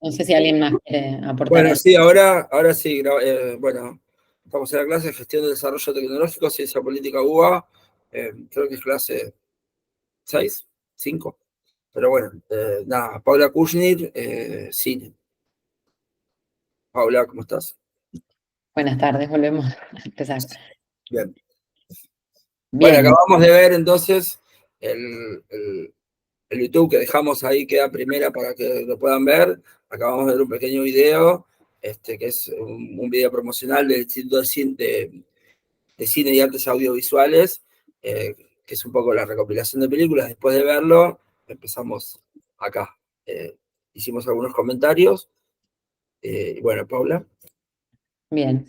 No sé si alguien más quiere aportar Bueno, algo. sí, ahora sí. Bueno, estamos en la clase de Gestión de Desarrollo Tecnológico, Ciencia Política UBA. Creo que es clase 6, 5. Pero bueno, nada, Paula Kushnir, cine. Paula, ¿cómo estás? Buenas tardes, volvemos a empezar. Bien. Bueno, Bien, acabamos de ver entonces el YouTube que dejamos ahí, queda primera para que lo puedan ver. Acabamos de ver un pequeño video, que es un video promocional del Instituto de Cine y Artes Audiovisuales, eh, que es un poco la recopilación de películas. Después de verlo, empezamos acá. Hicimos algunos comentarios. Y bueno, Paula. bien.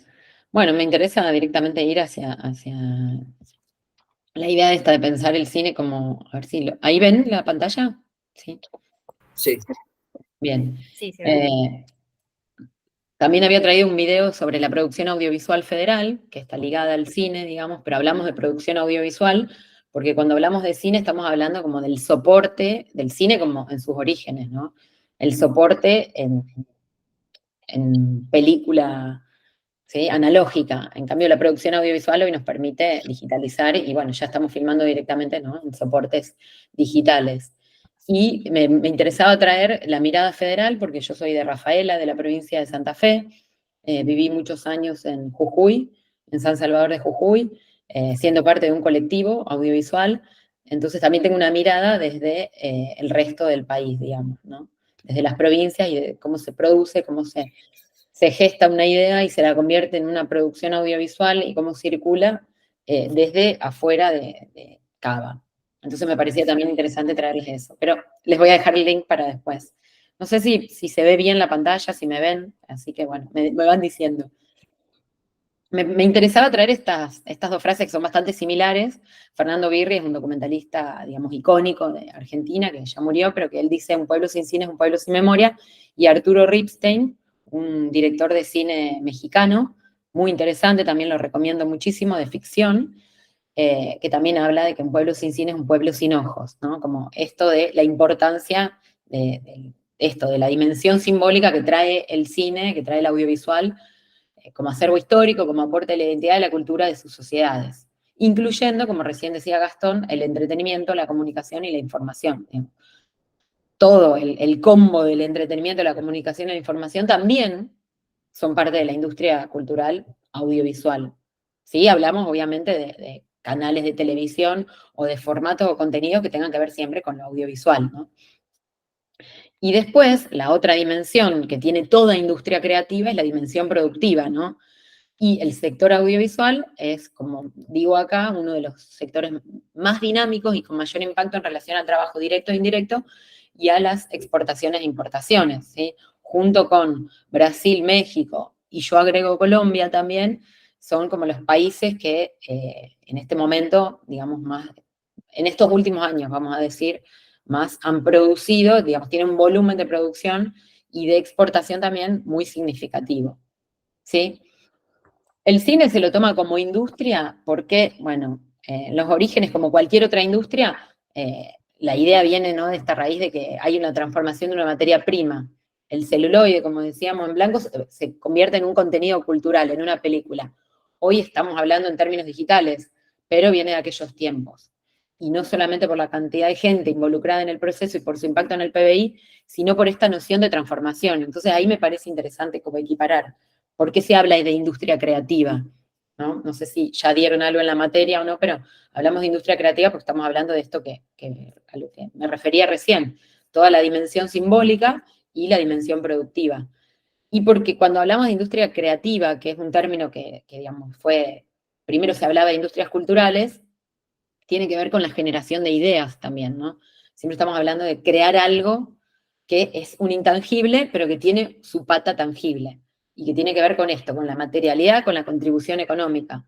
Bueno, me interesa directamente ir hacia la idea esta de pensar el cine como, a ver si ¿ahí ven la pantalla? Sí, Sí, bien. Sí, se ve. Eh, También había traído un video sobre la producción audiovisual federal, que está ligada al cine, digamos, pero hablamos de producción audiovisual, porque cuando hablamos de cine estamos hablando como del soporte del cine como en sus orígenes, ¿no? El soporte en película, ¿sí? Analógica. En cambio, la producción audiovisual hoy nos permite digitalizar y bueno, ya estamos filmando directamente, ¿no? En soportes digitales. Y me interesaba traer la mirada federal porque yo soy de Rafaela, de la provincia de Santa Fe. Viví muchos años en Jujuy, en San Salvador de Jujuy, siendo parte de un colectivo audiovisual. Entonces también tengo una mirada desde el resto del país, digamos, ¿no? Desde las provincias y de cómo se produce, cómo se gesta una idea y se la convierte en una producción audiovisual y cómo circula desde afuera de Cava. Entonces me parecía también interesante traerles eso. Pero les voy a dejar el link para después. No sé si se ve bien la pantalla, si me ven, así que bueno, me van diciendo. Me interesaba traer estas dos frases que son bastante similares. Fernando Birri es un documentalista, digamos, icónico de Argentina, que ya murió, pero que él dice, un pueblo sin cine es un pueblo sin memoria. Y Arturo Ripstein, un director de cine mexicano, muy interesante, también lo recomiendo muchísimo, de ficción, que también habla de que un pueblo sin cine es un pueblo sin ojos, ¿no? Como esto de la importancia de esto, de la dimensión simbólica que trae el cine, que trae el audiovisual, como acervo histórico, como aporte a la identidad y la cultura de sus sociedades, incluyendo, como recién decía Gastón, el entretenimiento, la comunicación y la información. Todo el combo del entretenimiento, la comunicación y la información también son parte de la industria cultural audiovisual. ¿Sí? Hablamos obviamente de canales de televisión o de formatos o contenidos que tengan que ver siempre con lo audiovisual, ¿no? Y después, la otra dimensión que tiene toda industria creativa es la dimensión productiva, ¿no? Y el sector audiovisual es, como digo acá, uno de los sectores más dinámicos y con mayor impacto en relación al trabajo directo e indirecto y a las exportaciones e importaciones, ¿sí? Junto con Brasil, México y yo agrego Colombia también, son como los países que en este momento, digamos, más, en estos últimos años, vamos a decir, más han producido, digamos, tienen un volumen de producción y de exportación también muy significativo, ¿sí? El cine se lo toma como industria porque, bueno, los orígenes, como cualquier otra industria, la idea viene, ¿no?, de esta raíz de que hay una transformación de una materia prima. El celuloide, como decíamos, en blanco se convierte en un contenido cultural, en una película. Hoy estamos hablando en términos digitales, pero viene de aquellos tiempos. Y no solamente por la cantidad de gente involucrada en el proceso y por su impacto en el PBI, sino por esta noción de transformación. Entonces ahí me parece interesante como equiparar. ¿Por qué se habla de industria creativa? ¿No? No sé si ya dieron algo en la materia o no, pero hablamos de industria creativa porque estamos hablando de esto a lo que me refería recién, toda la dimensión simbólica y la dimensión productiva. Y porque cuando hablamos de industria creativa, que es un término que digamos, primero se hablaba de industrias culturales, tiene que ver con la generación de ideas también, ¿no? Siempre estamos hablando de crear algo que es un intangible, pero que tiene su pata tangible, y que tiene que ver con esto, con la materialidad, con la contribución económica.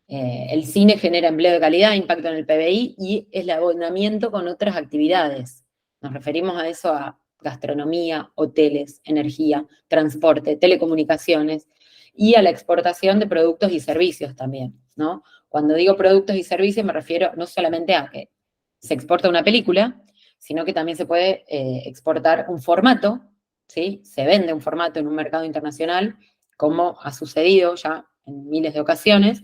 El cine genera empleo de calidad, impacto en el PBI y es el abonamiento con otras actividades. Nos referimos a eso, a gastronomía, hoteles, energía, transporte, telecomunicaciones y a la exportación de productos y servicios también, ¿no? Cuando digo productos y servicios me refiero no solamente a que se exporta una película, sino que también se puede exportar un formato, ¿sí? Se vende un formato en un mercado internacional, como ha sucedido ya en miles de ocasiones.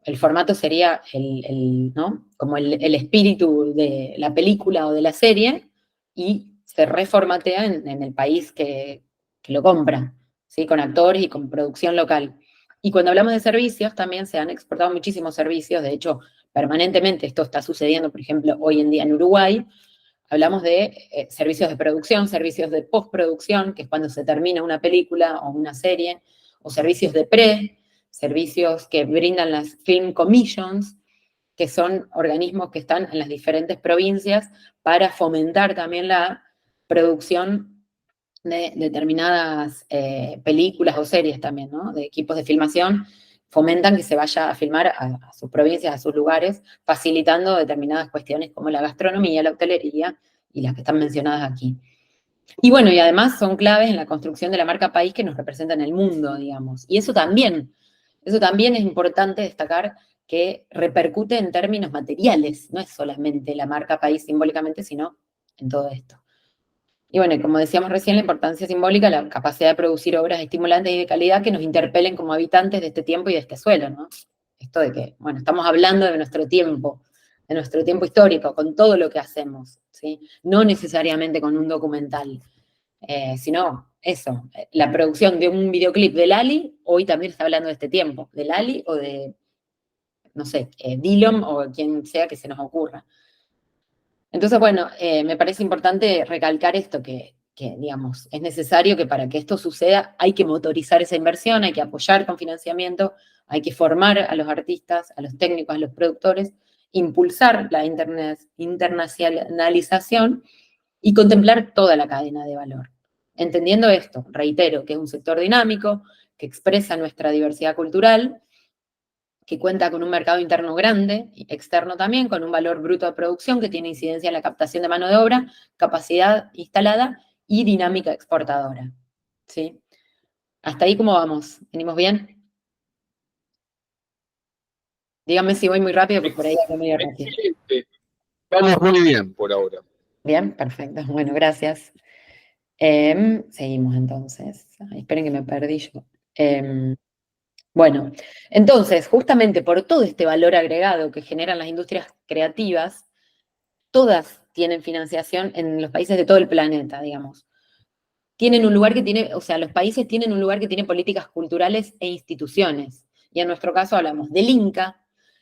El formato sería ¿no? Como el espíritu de la película o de la serie, y se reformatea en el país que lo compra, ¿sí? Con actores y con producción local. Y cuando hablamos de servicios, también se han exportado muchísimos servicios. De hecho, permanentemente esto está sucediendo, por ejemplo, hoy en día en Uruguay. Hablamos de servicios de producción, servicios de postproducción, que es cuando se termina una película o una serie, o servicios de servicios que brindan las Film Commissions, que son organismos que están en las diferentes provincias para fomentar también la producción de determinadas películas o series también, ¿no? De equipos de filmación, fomentan que se vaya a filmar a sus provincias, a sus lugares, facilitando determinadas cuestiones como la gastronomía, la hotelería y las que están mencionadas aquí. Y bueno, y además son claves en la construcción de la marca país que nos representa en el mundo, digamos. Y eso también es importante destacar, que repercute en términos materiales, no es solamente la marca país simbólicamente, sino en todo esto. Y bueno, como decíamos recién, la importancia simbólica, la capacidad de producir obras estimulantes y de calidad que nos interpelen como habitantes de este tiempo y de este suelo, ¿no? Esto de que, bueno, estamos hablando de nuestro tiempo histórico, con todo lo que hacemos, ¿sí? No necesariamente con un documental, sino eso, la producción de un videoclip de Lali, hoy también está hablando de este tiempo, de Lali o de, no sé, Dillom o quien sea que se nos ocurra. Entonces, bueno, me parece importante recalcar esto, digamos, es necesario que para que esto suceda hay que motorizar esa inversión, hay que apoyar con financiamiento, hay que formar a los artistas, a los técnicos, a los productores, impulsar la internacionalización y contemplar toda la cadena de valor. Entendiendo esto, reitero, que es un sector dinámico, que expresa nuestra diversidad cultural, que cuenta con un mercado interno grande, externo también, con un valor bruto de producción que tiene incidencia en la captación de mano de obra, capacidad instalada y dinámica exportadora. ¿Sí? Hasta ahí, ¿cómo vamos? ¿Venimos bien? Díganme si voy muy rápido, porque por ahí hablo medio rápido. Excelente. Vamos muy bien por ahora. Bien, perfecto. Bueno, gracias. Seguimos entonces. Ay, esperen que me perdí yo. Bueno, entonces, justamente por todo este valor agregado que generan las industrias creativas, todas tienen financiación en los países de todo el planeta, digamos. Tienen un lugar que tiene, o sea, los países tienen un lugar que tiene políticas culturales e instituciones. Y en nuestro caso hablamos del INCA,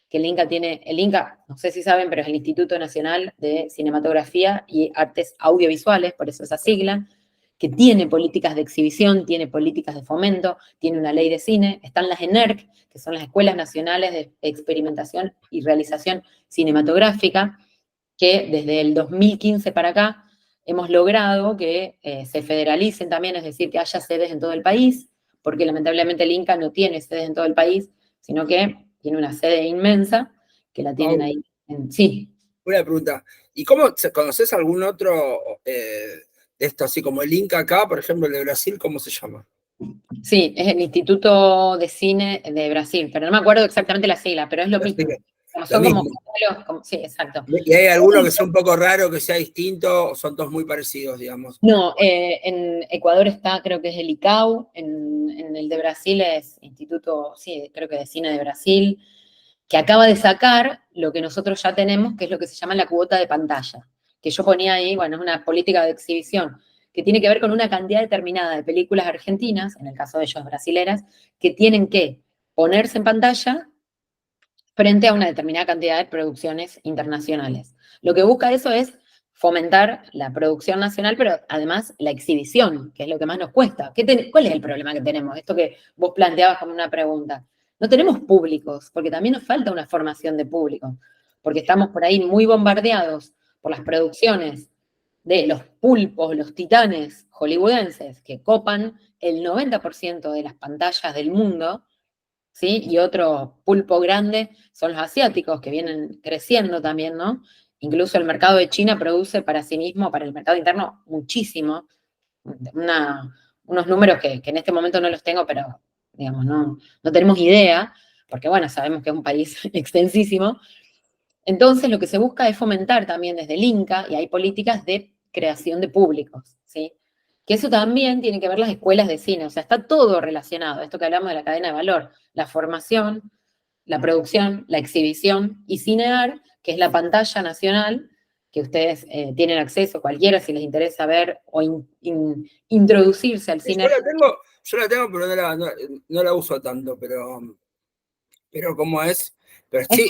que el INCA, no sé si saben, pero es el Instituto Nacional de Cinematografía y Artes Audiovisuales, por eso esa sigla, que tiene políticas de exhibición, tiene políticas de fomento, tiene una ley de cine, están las ENERC, que son las Escuelas Nacionales de Experimentación y Realización Cinematográfica, que desde el 2015 para acá hemos logrado que se federalicen también, es decir, que haya sedes en todo el país, porque lamentablemente el INCA no tiene sedes en todo el país, sino que tiene una sede inmensa, que la tienen ahí. Sí. Una pregunta, ¿y cómo conoces algún otro de esto, así como el Inca acá, por ejemplo, el de Brasil, cómo se llama? Sí, es el Instituto de Cine de Brasil, pero no me acuerdo exactamente la sigla, pero es lo mismo. Lo mismo. Sí, exacto. ¿Y hay alguno que sea un poco raro, que sea distinto, o son todos muy parecidos, digamos? No, en Ecuador está, creo que es el ICAO, en el de Brasil es Instituto, sí, creo que de Cine de Brasil, que acaba de sacar lo que nosotros ya tenemos, que es lo que se llama la cuota de pantalla, que yo ponía ahí, bueno, es una política de exhibición que tiene que ver con una cantidad determinada de películas argentinas, en el caso de ellos brasileras, que tienen que ponerse en pantalla frente a una determinada cantidad de producciones internacionales. Lo que busca eso es fomentar la producción nacional, pero además la exhibición, que es lo que más nos cuesta. ¿Cuál es el problema que tenemos? Esto que vos planteabas como una pregunta. No tenemos públicos, porque también nos falta una formación de público, porque estamos por ahí muy bombardeados por las producciones de los pulpos, los titanes hollywoodenses, que copan el 90% de las pantallas del mundo, ¿sí? Y otro pulpo grande son los asiáticos, que vienen creciendo también, ¿no? Incluso el mercado de China produce para sí mismo, para el mercado interno, muchísimo. Unos números que en este momento no los tengo, pero, digamos, no tenemos idea, porque, bueno, sabemos que es un país extensísimo. Entonces, lo que se busca es fomentar también desde el INCA, y hay políticas de creación de públicos, ¿sí? que eso también tiene que ver las escuelas de cine, o sea, está todo relacionado, esto que hablamos de la cadena de valor, la formación, la producción, la exhibición y Cinear, que es la pantalla nacional, que ustedes tienen acceso, cualquiera, si les interesa ver o introducirse al cine. Yo la tengo, pero no la uso tanto, pero ¿cómo es? Pero sí,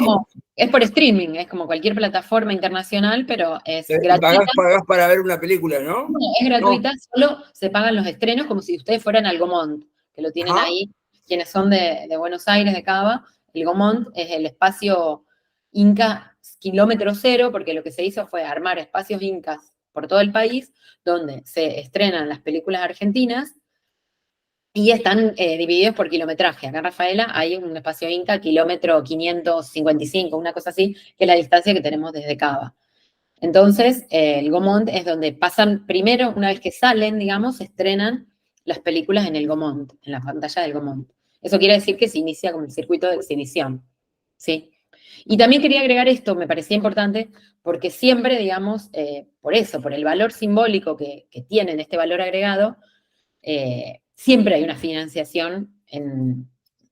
Es por streaming, es como cualquier plataforma internacional, pero es gratuita. Pagás para ver una película, ¿no? No, es gratuita, solo se pagan los estrenos como si ustedes fueran al Gaumont, que lo tienen ahí, quienes son de Buenos Aires, de Cava. El Gaumont es el espacio Inca kilómetro cero, porque lo que se hizo fue armar espacios incas por todo el país, donde se estrenan las películas argentinas y están divididos por kilometraje. Acá en Rafaela hay un espacio Inca, kilómetro 555, una cosa así, que es la distancia que tenemos desde Cava. Entonces, el Gaumont es donde pasan primero, una vez que salen, digamos, se estrenan las películas en el Gaumont, en la pantalla del Gaumont. Eso quiere decir que se inicia como el circuito de exhibición, ¿sí? Y también quería agregar esto, me parecía importante, porque siempre, digamos, por eso, por el valor simbólico que tienen este valor agregado, siempre hay una financiación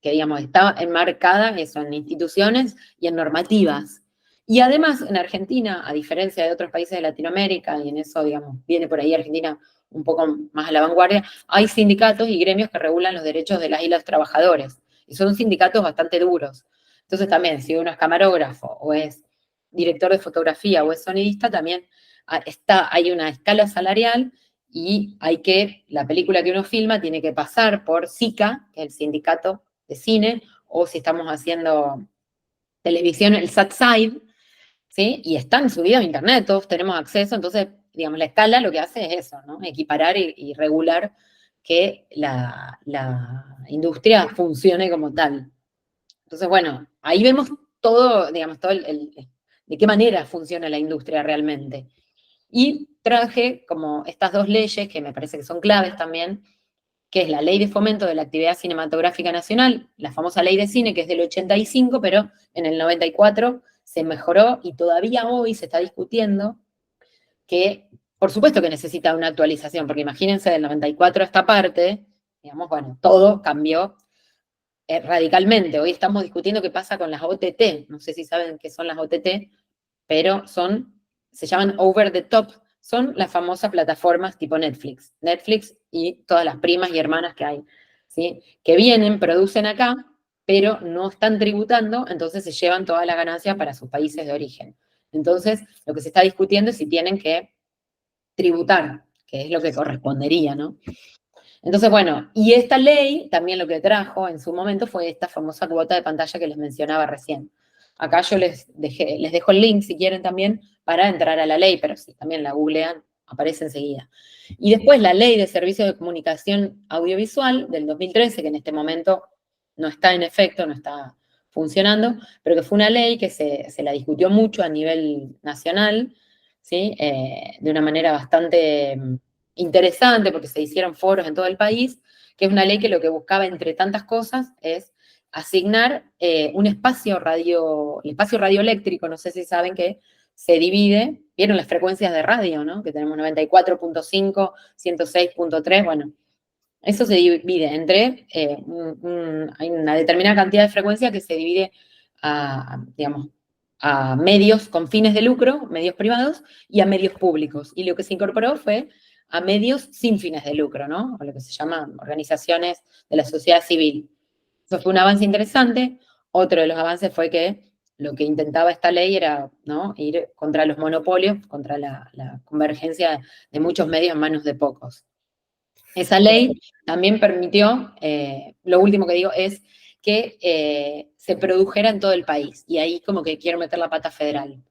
que, digamos, está enmarcada eso, en instituciones y en normativas. Y además, en Argentina, a diferencia de otros países de Latinoamérica, y en eso, digamos, viene por ahí Argentina un poco más a la vanguardia, hay sindicatos y gremios que regulan los derechos de las y los trabajadores. Y son sindicatos bastante duros. Entonces también, si uno es camarógrafo o es director de fotografía o es sonidista, también hay una escala salarial y la película que uno filma tiene que pasar por SICA, que es el sindicato de cine, o si estamos haciendo televisión, el SATSide, ¿sí? Y están subidos a internet, todos tenemos acceso, entonces, digamos, la escala lo que hace es eso, ¿no? Equiparar y regular que la industria funcione como tal. Entonces, bueno, ahí vemos todo, digamos, de qué manera funciona la industria realmente. Y traje como estas dos leyes que me parece que son claves también, que es la Ley de Fomento de la Actividad Cinematográfica Nacional, la famosa Ley de Cine, que es del 85, pero en el 94 se mejoró y todavía hoy se está discutiendo que, por supuesto que necesita una actualización, porque imagínense del 94 a esta parte, digamos, bueno, todo cambió radicalmente. Hoy estamos discutiendo qué pasa con las OTT, no sé si saben qué son las OTT, pero se llaman over the top, son las famosas plataformas tipo Netflix. Netflix y todas las primas y hermanas que hay, ¿sí? Que vienen, producen acá, pero no están tributando, entonces se llevan toda la ganancia para sus países de origen. Entonces, lo que se está discutiendo es si tienen que tributar, que es lo que correspondería, ¿no? Entonces, bueno, y esta ley también lo que trajo en su momento fue esta famosa cuota de pantalla que les mencionaba recién. Acá yo les dejo el link si quieren también para entrar a la ley, pero si también la googlean, aparece enseguida. Y después la ley de servicios de comunicación audiovisual del 2013, que en este momento no está en efecto, no está funcionando, pero que fue una ley que se la discutió mucho a nivel nacional, ¿sí? De una manera bastante interesante, porque se hicieron foros en todo el país, que es una ley que lo que buscaba, entre tantas cosas, es asignar el espacio radioeléctrico, no sé si saben que se divide, vieron las frecuencias de radio, ¿no? Que tenemos 94.5, 106.3, bueno, eso se divide entre, hay una determinada cantidad de frecuencia que se divide digamos, a medios con fines de lucro, medios privados, y a medios públicos. Y lo que se incorporó fue a medios sin fines de lucro, ¿no? O lo que se llaman organizaciones de la sociedad civil. Eso fue un avance interesante. Otro de los avances fue que lo que intentaba esta ley era, ¿no?, ir contra los monopolios, contra la convergencia de muchos medios en manos de pocos. Esa ley también permitió, lo último que digo es que se produjera en todo el país. Y ahí como que quiero meter la pata federal.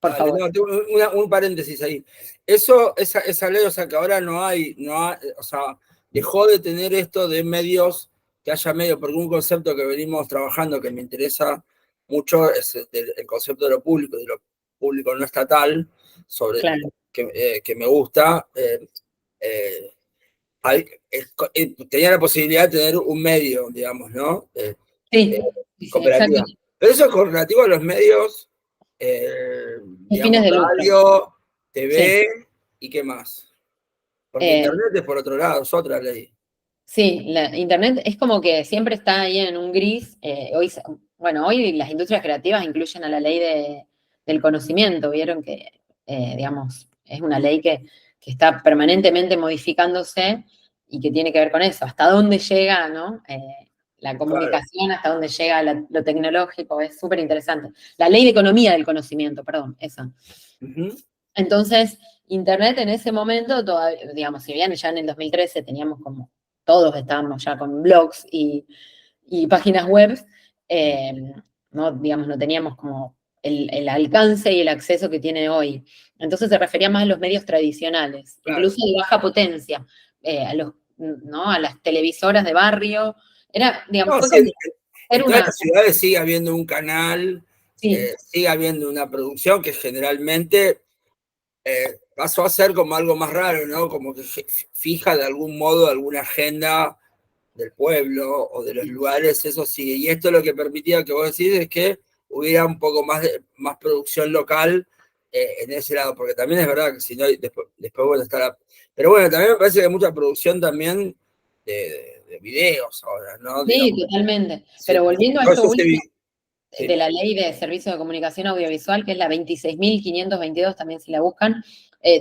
Por favor. No, un paréntesis ahí. Esa ley, o sea, que ahora no hay, o sea, dejó de tener esto de medios, que haya medios, porque un concepto que venimos trabajando que me interesa mucho es el concepto de lo público no estatal, sobre Claro. que me gusta. Tenía la posibilidad de tener un medio, digamos, ¿no? Sí, cooperativa. exacto. Pero eso es con relativo a los medios, Sin digamos, fines de lucro. radio, TV, Sí. ¿y qué más? Porque Internet es por otro lado, es otra ley. Sí, Internet es como que siempre está ahí en un gris. Hoy las industrias creativas incluyen a la ley del conocimiento. Vieron que, digamos, es una ley que está permanentemente modificándose y que tiene que ver con eso. Hasta dónde llega, ¿no? La comunicación, hasta dónde llega lo tecnológico, es súper interesante. La ley de economía del conocimiento, perdón, esa. Entonces, Internet en ese momento, todavía, digamos, si bien ya en el 2013 teníamos como, todos estábamos ya con blogs y páginas web, no, digamos, no teníamos como el alcance y el acceso que tiene hoy. Entonces se refería más a los medios tradicionales, incluso de baja potencia, a las televisoras de barrio. Era, digamos, fue como en todas las ciudades sigue habiendo un canal, sí. sigue habiendo una producción que generalmente pasó a ser como algo más raro, ¿no? Como que fija de algún modo alguna agenda del pueblo o de los lugares, eso sigue. Y esto lo que permitía que vos decís es que hubiera un poco más producción local en ese lado, porque también es verdad que si no, después bueno, está Pero bueno, también me parece que hay mucha producción también de videos ahora, ¿no? Sí, digamos. Totalmente. Pero volviendo a Todo esto eso último, sí. de la Ley de Servicio de Comunicación Audiovisual, que es la 26.522, también si la buscan,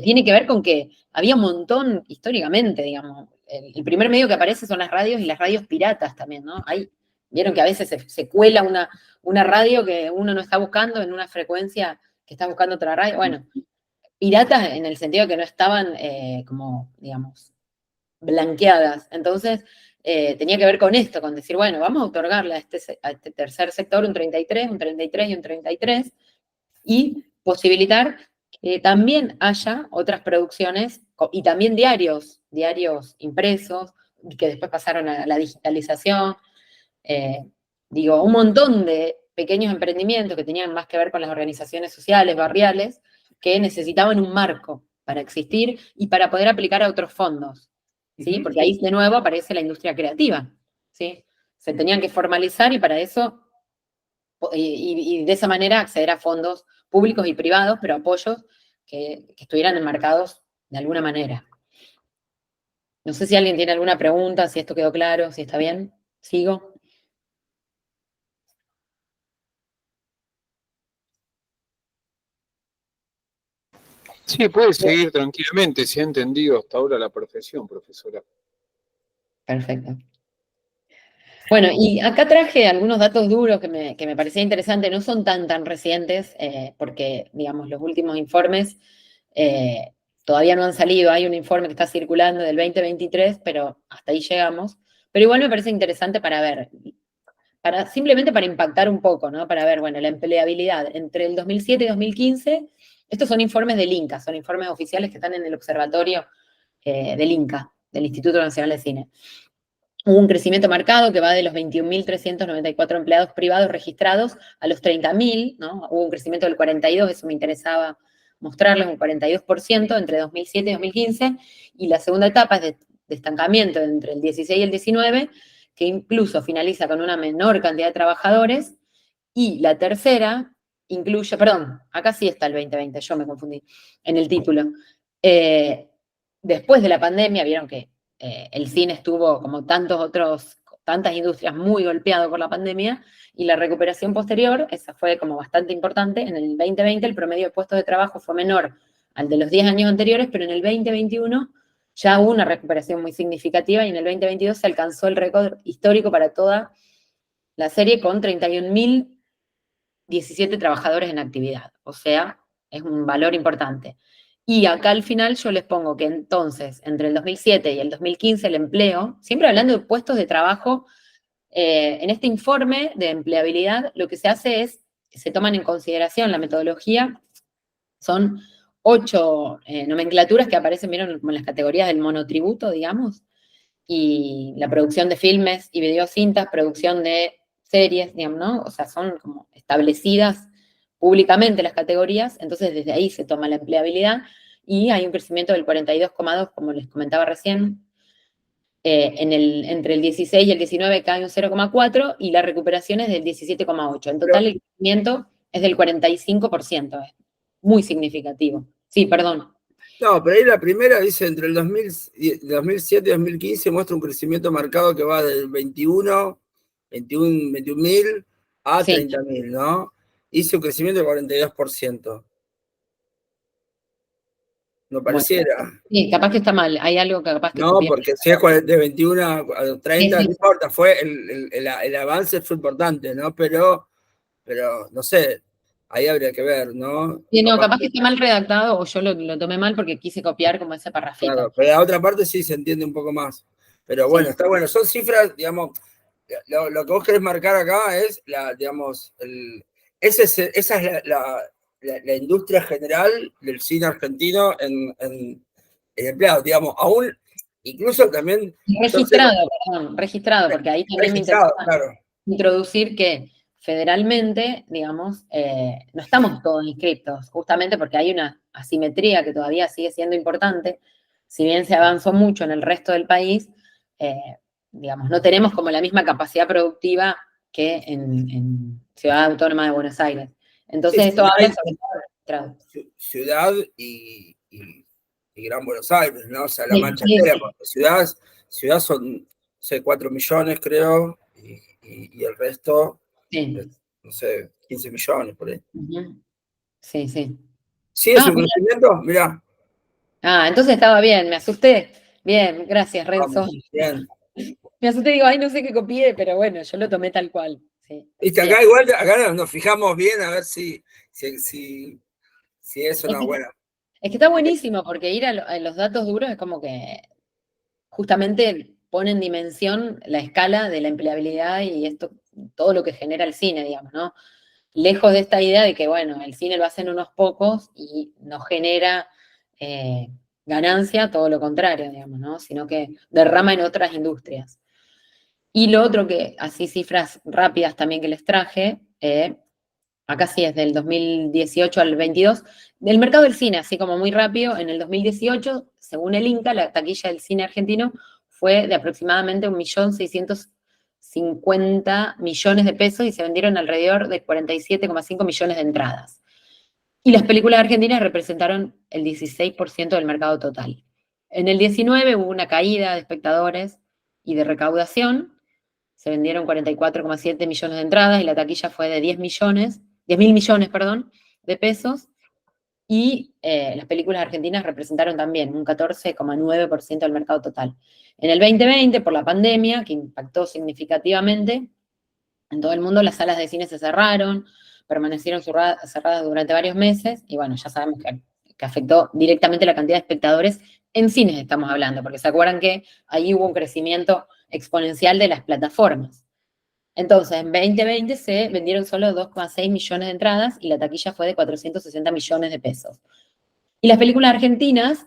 tiene que ver con que había un montón, históricamente, digamos, el primer medio que aparece son las radios y las radios piratas también, ¿no? Vieron que a veces se cuela una radio que uno no está buscando en una frecuencia que está buscando otra radio. Bueno, piratas en el sentido de que no estaban como, digamos, blanqueadas. Entonces, tenía que ver con esto, con decir, bueno, vamos a otorgarle a este tercer sector un 33, un 33 y un 33, y posibilitar que también haya otras producciones y también diarios impresos, que después pasaron a la digitalización. Un montón de pequeños emprendimientos que tenían más que ver con las organizaciones sociales, barriales, que necesitaban un marco para existir y para poder aplicar a otros fondos, ¿sí? Porque ahí de nuevo aparece la industria creativa, ¿sí? Se tenían que formalizar y para eso, y de esa manera acceder a fondos públicos y privados, pero apoyos que estuvieran enmarcados de alguna manera. No sé si alguien tiene alguna pregunta, si esto quedó claro, si está bien. ¿Sigo? Sí, puede seguir tranquilamente, si ha entendido hasta ahora la profesión, profesora. Perfecto. Bueno, y acá traje algunos datos duros que me parecía interesante, no son tan recientes, porque, digamos, los últimos informes todavía no han salido, hay un informe que está circulando del 2023, pero hasta ahí llegamos. Pero igual me parece interesante para ver, simplemente para impactar un poco, ¿no? Para ver, bueno, la empleabilidad entre el 2007 y 2015, estos son informes del INCA, son informes oficiales que están en el observatorio del INCA, del Instituto Nacional de Cine. Hubo un crecimiento marcado que va de los 21.394 empleados privados registrados a los 30.000, ¿no? Hubo un crecimiento del 42%, eso me interesaba mostrarles, un 42% entre 2007 y 2015, y la segunda etapa es de estancamiento entre el 16 y el 19, que incluso finaliza con una menor cantidad de trabajadores, y la tercera incluye, perdón, acá sí está el 2020, yo me confundí en el título. Después de la pandemia, vieron que el cine estuvo, como tantas industrias, muy golpeado por la pandemia, y la recuperación posterior, esa fue como bastante importante. En el 2020 el promedio de puestos de trabajo fue menor al de los 10 años anteriores, pero en el 2021 ya hubo una recuperación muy significativa, y en el 2022 se alcanzó el récord histórico para toda la serie con 31.017 trabajadores en actividad. O sea, es un valor importante. Y acá al final yo les pongo que entonces, entre el 2007 y el 2015, el empleo, siempre hablando de puestos de trabajo, en este informe de empleabilidad, lo que se hace es, se toman en consideración la metodología, son 8 nomenclaturas que aparecen, vieron, como en las categorías del monotributo, digamos, y la producción de filmes y videocintas, producción de series, digamos, ¿no? O sea, son como establecidas públicamente las categorías, entonces desde ahí se toma la empleabilidad, y hay un crecimiento del 42,2, como les comentaba recién. Entre el 16 y el 19 cae un 0,4 y la recuperación es del 17,8. En total el crecimiento es del 45%, es muy significativo. Sí, perdón. No, pero ahí la primera dice, entre el 2007 y 2015 muestra un crecimiento marcado que va del 21.000 a Sí, 30.000, ¿no? Hice un crecimiento del 42%. No bueno, pareciera. sí, capaz que está mal, hay algo que capaz que No, copié. porque si es de 21 a Sí, 30, no sí, importa, fue el avance fue importante, ¿no? Pero no sé, ahí habría que ver, ¿no? sí, no, Capaz capaz que que, está mal redactado o yo lo tomé mal porque quise copiar como ese parrafito. claro, pero la otra parte sí se entiende un poco más. Pero bueno, Sí, está bueno, son cifras, digamos, lo que vos querés marcar acá es digamos, esa es la industria general del cine argentino en empleados, digamos, aún, incluso también, yo sé, registrado, perdón, registrado, porque ahí también me interesa registrado, claro. introducir que federalmente, digamos, no estamos todos inscriptos, justamente porque hay una asimetría que todavía sigue siendo importante. Si bien se avanzó mucho en el resto del país, eh, digamos, no tenemos como la misma capacidad productiva que en Ciudad Autónoma de Buenos Aires. Sí, Entonces, esto sí, habla hay sobre todo registrado. ciudad y Gran Buenos Aires, ¿no? O sea, La Sí, Mancha sí, entera, sí. porque ciudad son, no sé, 4 millones, creo, y el resto, Sí. no sé, 15 millones por ahí. Ujú. Sí, sí. ¿Sí es Ah, un mira. crecimiento? Mirá, Entonces estaba bien, me asusté. Bien, gracias, Renzo. vamos, bien. Me asusté, digo, ay, no sé qué copié, pero bueno, yo lo tomé tal cual. Sí. Viste, Bien. acá igual, acá nos fijamos bien a ver si es Es una que, buena. es que está buenísimo porque ir a los datos duros es como que justamente pone en dimensión la escala de la empleabilidad y esto, todo lo que genera el cine, digamos, ¿no? Lejos de esta idea de que, bueno, el cine lo hacen unos pocos y no genera eh, ganancia, todo lo contrario, digamos, ¿no? Sino que derrama en otras industrias. Y lo otro que, así cifras rápidas también que les traje, acá sí es del 2018 al 22, del mercado del cine, así como muy rápido, en el 2018, según el Inca, la taquilla del cine argentino fue de aproximadamente 1.650.000.000 de pesos y se vendieron alrededor de 47,5 millones de entradas. Y las películas argentinas representaron el 16% del mercado total. En el 19 hubo una caída de espectadores y de recaudación, se vendieron 44,7 millones de entradas y la taquilla fue de 10.000 millones, perdón, de pesos. Y las películas argentinas representaron también un 14,9% del mercado total. En el 2020, por la pandemia, que impactó significativamente, en todo el mundo las salas de cine se cerraron, permanecieron cerradas durante varios meses y bueno, ya sabemos que afectó directamente la cantidad de espectadores en cines, estamos hablando, porque se acuerdan que ahí hubo un crecimiento exponencial de las plataformas. Entonces, en 2020 se vendieron solo 2,6 millones de entradas y la taquilla fue de 460 millones de pesos. Y las películas argentinas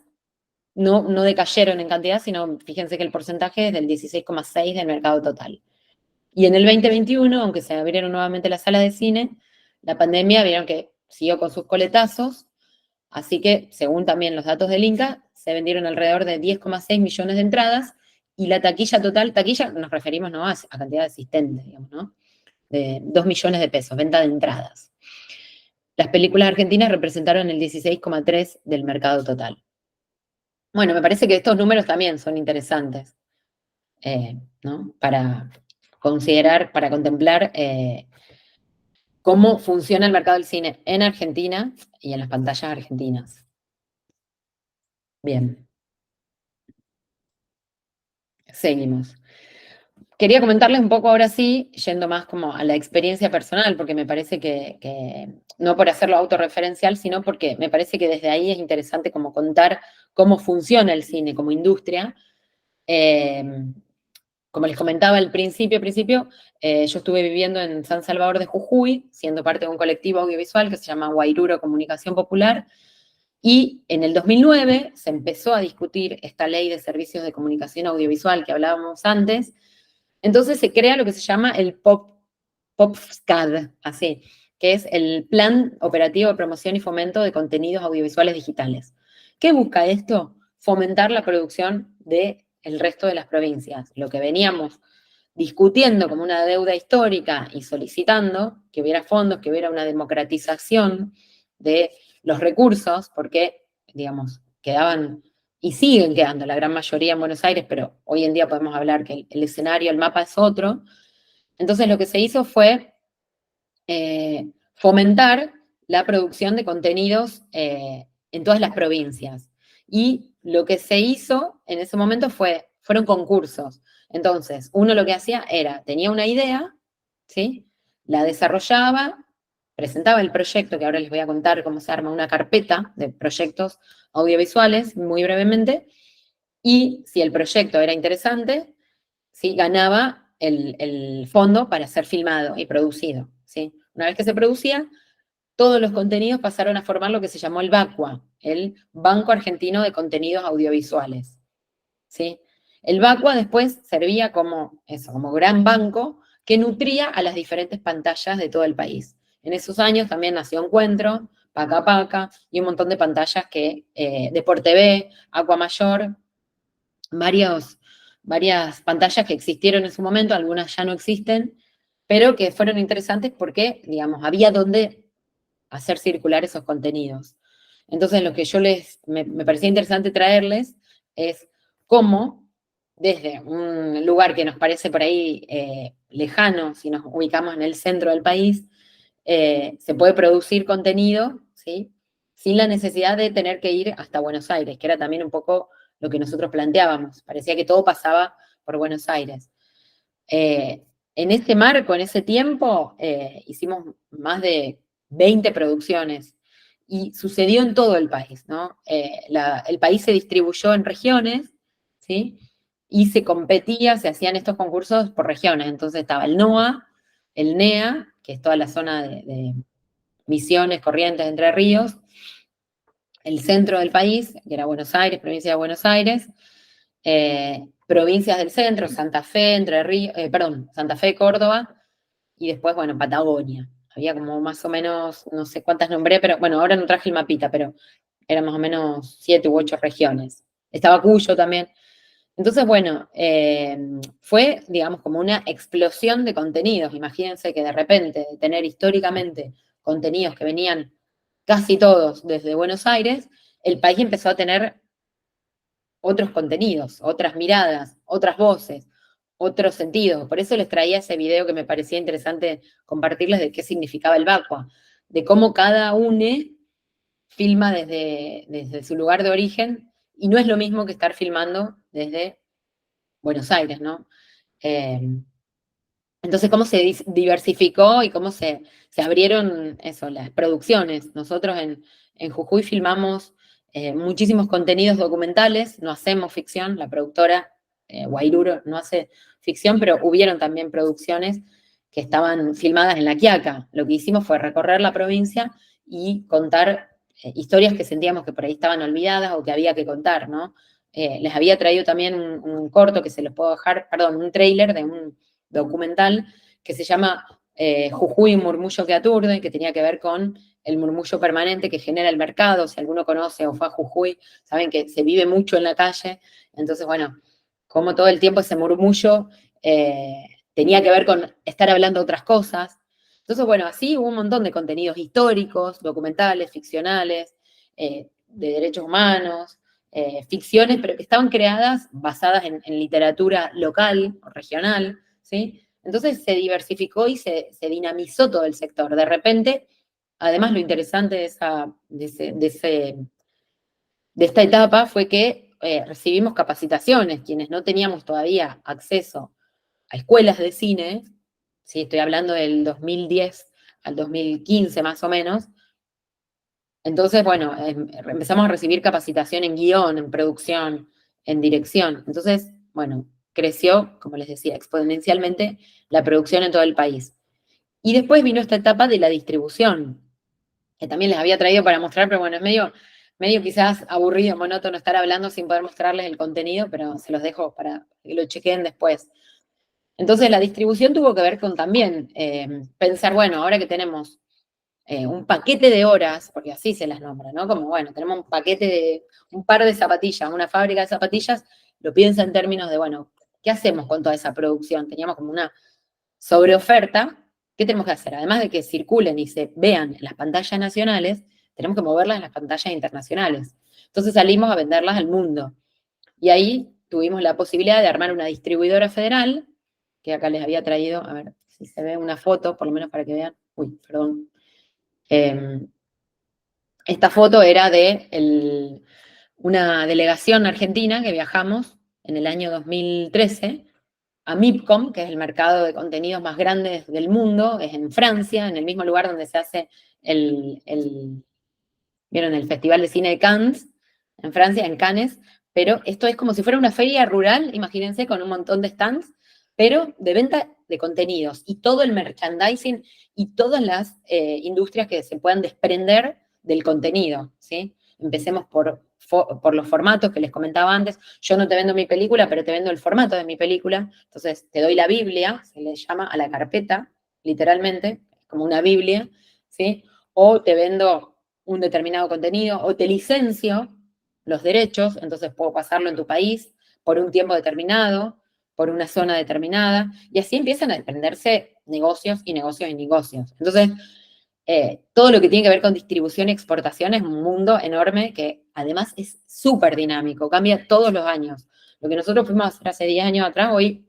no decayeron en cantidad, sino fíjense que el porcentaje es del 16,6 del mercado total. Y en el 2021, aunque se abrieron nuevamente las salas de cine, la pandemia vieron que siguió con sus coletazos, así que, según también los datos del Inca, se vendieron alrededor de 10,6 millones de entradas y la taquilla total, taquilla nos referimos no a cantidad de asistentes, digamos, ¿no? De 2 millones de pesos, venta de entradas. Las películas argentinas representaron el 16,3 del mercado total. Bueno, me parece que estos números también son interesantes, ¿no? Para considerar, para contemplar cómo funciona el mercado del cine en Argentina y en las pantallas argentinas. Bien, seguimos. Quería comentarles un poco ahora sí, yendo más como a la experiencia personal, porque me parece que no por hacerlo autorreferencial, sino porque me parece que desde ahí es interesante como contar cómo funciona el cine como industria. Eh, Como les comentaba al principio, yo estuve viviendo en San Salvador de Jujuy, siendo parte de un colectivo audiovisual que se llama Guairuro Comunicación Popular, y en el 2009 se empezó a discutir esta ley de servicios de comunicación audiovisual que hablábamos antes. Entonces se crea lo que se llama el POPSCAD, así, que es el Plan Operativo de Promoción y Fomento de Contenidos Audiovisuales Digitales. ¿Qué busca esto? Fomentar la producción del resto de las provincias. Lo que veníamos discutiendo como una deuda histórica y solicitando que hubiera fondos, que hubiera una democratización de los recursos, porque, digamos, quedaban y siguen quedando la gran mayoría en Buenos Aires, pero hoy en día podemos hablar que el escenario, el mapa es otro. Entonces lo que se hizo fue fomentar la producción de contenidos en todas las provincias. Y lo que se hizo en ese momento fueron concursos. Entonces, uno lo que hacía era, tenía una idea, ¿sí? La desarrollaba, presentaba el proyecto, que ahora les voy a contar cómo se arma una carpeta de proyectos audiovisuales, muy brevemente, y si el proyecto era interesante, ¿sí? Ganaba el fondo para ser filmado y producido, ¿sí? Una vez que se producía, todos los contenidos pasaron a formar lo que se llamó el BACUA, el Banco Argentino de Contenidos Audiovisuales, ¿sí? El BACUA después servía como eso, como gran banco que nutría a las diferentes pantallas de todo el país. En esos años también nació Encuentro, Paca Paca y un montón de pantallas que, Deport TV, Aqua Mayor, varias pantallas que existieron en su momento, algunas ya no existen, pero que fueron interesantes porque, digamos, había donde hacer circular esos contenidos. Entonces, lo que me parecía interesante traerles es cómo, desde un lugar que nos parece por ahí lejano, si nos ubicamos en el centro del país, se puede producir contenido, ¿sí? Sin la necesidad de tener que ir hasta Buenos Aires, que era también un poco lo que nosotros planteábamos. Parecía que todo pasaba por Buenos Aires. En ese marco, en ese tiempo, hicimos más de 20 producciones y sucedió en todo el país, ¿no? El país se distribuyó en regiones, ¿sí? Y se competía, se hacían estos concursos por regiones. Entonces estaba el NOA, el NEA, que es toda la zona de Misiones, Corrientes, Entre Ríos, el centro del país, que era Buenos Aires, provincia de Buenos Aires, provincias del centro, Santa Fe, Entre Ríos, Santa Fe, Córdoba, y después, bueno, Patagonia. Había como más o menos, no sé cuántas nombré, pero bueno, ahora no traje el mapita, pero eran más o menos 7 u 8 regiones. Estaba Cuyo también. Entonces, bueno, fue, digamos, como una explosión de contenidos. Imagínense que de repente, de tener históricamente contenidos que venían casi todos desde Buenos Aires, el país empezó a tener otros contenidos, otras miradas, otras voces, otros sentidos. Por eso les traía ese video que me parecía interesante compartirles de qué significaba el Vacua, de cómo cada UNE filma desde su lugar de origen y no es lo mismo que estar filmando desde Buenos Aires, ¿no? Entonces, cómo se diversificó y cómo se abrieron eso, las producciones. Nosotros en Jujuy filmamos muchísimos contenidos documentales, no hacemos ficción, la productora Guairuro no hace ficción, pero hubieron también producciones que estaban filmadas en La Quiaca. Lo que hicimos fue recorrer la provincia y contar historias que sentíamos que por ahí estaban olvidadas o que había que contar, ¿no? Les había traído también un corto que se los puedo dejar, perdón, un tráiler de un documental que se llama Jujuy, un murmullo que aturde, que tenía que ver con el murmullo permanente que genera el mercado. Si alguno conoce o fue a Jujuy, saben que se vive mucho en la calle. Entonces, bueno, como todo el tiempo ese murmullo tenía que ver con estar hablando otras cosas. Entonces, bueno, así hubo un montón de contenidos históricos, documentales, ficcionales, de derechos humanos, ficciones, pero que estaban creadas basadas en literatura local o regional, ¿sí? Entonces se diversificó y se dinamizó todo el sector. De repente, además lo interesante de esta etapa fue que recibimos capacitaciones, quienes no teníamos todavía acceso a escuelas de cine, ¿sí? Estoy hablando del 2010 al 2015 más o menos. Entonces, bueno, empezamos a recibir capacitación en guión, en producción, en dirección. Entonces, bueno, creció, como les decía, exponencialmente la producción en todo el país. Y después vino esta etapa de la distribución, que también les había traído para mostrar, pero bueno, es medio quizás aburrido, monótono estar hablando sin poder mostrarles el contenido, pero se los dejo para que lo chequeen después. Entonces, la distribución tuvo que ver con también pensar, bueno, ahora que tenemos un paquete de horas, porque así se las nombra, ¿no? Como, bueno, tenemos un paquete de un par de zapatillas, una fábrica de zapatillas, lo piensa en términos de, bueno, ¿qué hacemos con toda esa producción? Teníamos como una sobreoferta, ¿qué tenemos que hacer? Además de que circulen y se vean en las pantallas nacionales, tenemos que moverlas en las pantallas internacionales. Entonces salimos a venderlas al mundo. Y ahí tuvimos la posibilidad de armar una distribuidora federal, que acá les había traído, a ver si se ve una foto, por lo menos para que vean. Uy, perdón. Esta foto era de una delegación argentina que viajamos en el año 2013 a MIPCOM, que es el mercado de contenidos más grande del mundo, es en Francia, en el mismo lugar donde se hace ¿vieron? El Festival de Cine de Cannes, en Francia, en Cannes, pero esto es como si fuera una feria rural, imagínense, con un montón de stands, pero de venta de contenidos y todo el merchandising y todas las industrias que se puedan desprender del contenido, ¿sí? Empecemos por los formatos que les comentaba antes. Yo no te vendo mi película, pero te vendo el formato de mi película. Entonces, te doy la Biblia, se le llama a la carpeta, literalmente, como una Biblia, ¿sí? O te vendo un determinado contenido, o te licencio los derechos, entonces puedo pasarlo en tu país por un tiempo determinado, por una zona determinada, y así empiezan a desprenderse negocios y negocios y negocios. Entonces, todo lo que tiene que ver con distribución y exportación es un mundo enorme que además es súper dinámico, cambia todos los años. Lo que nosotros fuimos a hacer hace 10 años atrás, hoy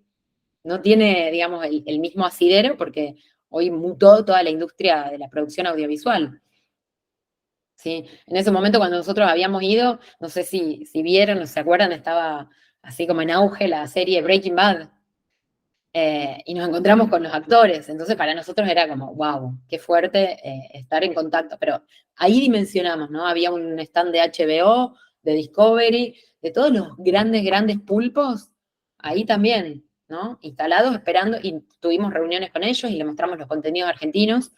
no tiene, digamos, el mismo asidero porque hoy mutó toda la industria de la producción audiovisual. ¿Sí? En ese momento cuando nosotros habíamos ido, no sé si vieron o se acuerdan, estaba así como en auge la serie Breaking Bad. Y nos encontramos con los actores, entonces para nosotros era como, wow, qué fuerte estar en contacto, pero ahí dimensionamos, ¿no? Había un stand de HBO, de Discovery, de todos los grandes, grandes pulpos, ahí también, ¿no? Instalados, esperando, y tuvimos reuniones con ellos y les mostramos los contenidos argentinos,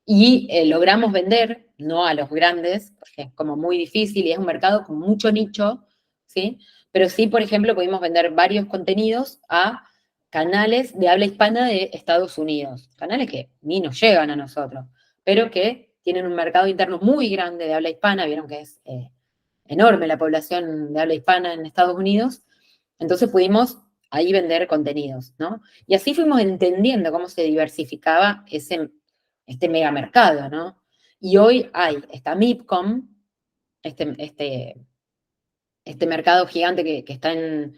y logramos vender, no a los grandes, porque es como muy difícil y es un mercado con mucho nicho, ¿sí? Pero sí, por ejemplo, pudimos vender varios contenidos a canales de habla hispana de Estados Unidos, canales que ni nos llegan a nosotros, pero que tienen un mercado interno muy grande de habla hispana, vieron que es enorme la población de habla hispana en Estados Unidos, entonces pudimos ahí vender contenidos, ¿no? Y así fuimos entendiendo cómo se diversificaba este megamercado, ¿no? Y hoy está MIPCOM, este mercado gigante que está en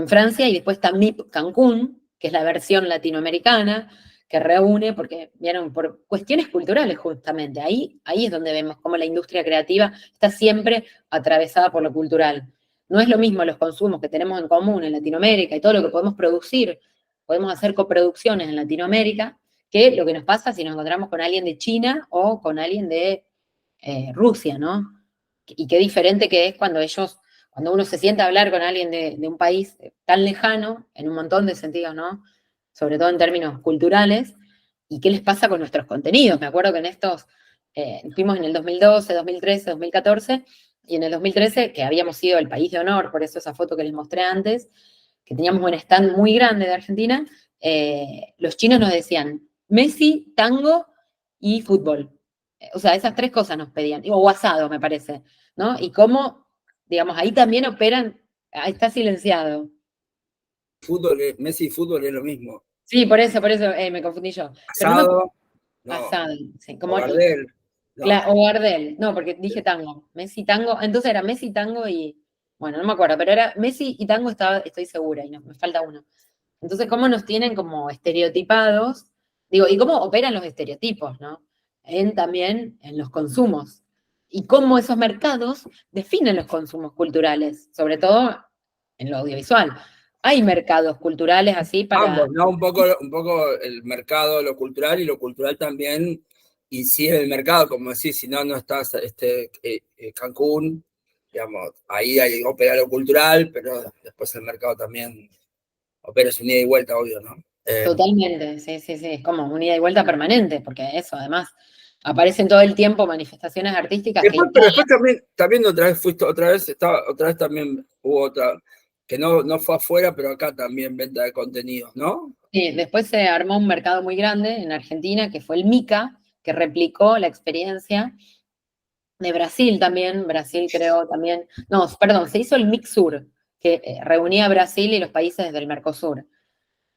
Francia, y después está MIP Cancún, que es la versión latinoamericana, que reúne, porque, vieron, por cuestiones culturales justamente, ahí es donde vemos cómo la industria creativa está siempre atravesada por lo cultural. No es lo mismo los consumos que tenemos en común en Latinoamérica y todo lo que podemos producir, podemos hacer coproducciones en Latinoamérica, que lo que nos pasa si nos encontramos con alguien de China o con alguien de Rusia, ¿no? Y qué diferente que es cuando uno se sienta a hablar con alguien de un país tan lejano, en un montón de sentidos, ¿no? Sobre todo en términos culturales, y qué les pasa con nuestros contenidos. Me acuerdo que en fuimos en el 2012, 2013, 2014, y en el 2013, que habíamos sido el país de honor, por eso esa foto que les mostré antes, que teníamos un stand muy grande de Argentina, los chinos nos decían Messi, tango y fútbol. O sea, esas tres cosas nos pedían, o asado, me parece, ¿no? Y cómo, digamos, ahí también operan, ahí está silenciado. Messi y fútbol es lo mismo. Sí, por eso me confundí yo. Pero Asado, no, no. asado, sí, O Gardel, no. O Gardel, no, porque dije tango. Messi, tango, entonces era Messi, tango y, bueno, no me acuerdo, pero era Messi y tango estoy segura, y no, me falta uno. Entonces, ¿cómo nos tienen como estereotipados? Digo, y cómo operan los estereotipos, ¿no? También en los consumos. Y cómo esos mercados definen los consumos culturales, sobre todo en lo audiovisual. Hay mercados culturales así para... Ambos, ¿no? Un poco el mercado, lo cultural, y lo cultural también incide en el mercado, como decís, si no, no estás Cancún, digamos, ahí opera lo cultural, pero después el mercado también opera su ida y vuelta, obvio, ¿no? Totalmente, sí, sí, sí, es como un ida y vuelta permanente, porque eso, además, aparecen todo el tiempo manifestaciones artísticas que... Pero después también otra vez fuiste, otra vez también hubo otra, que no fue afuera, pero acá también venta de contenidos, ¿no? Sí, después se armó un mercado muy grande en Argentina, que fue el MICA, que replicó la experiencia de Brasil también. Brasil creó también, no, perdón, se hizo el MICSUR, que reunía a Brasil y los países del Mercosur.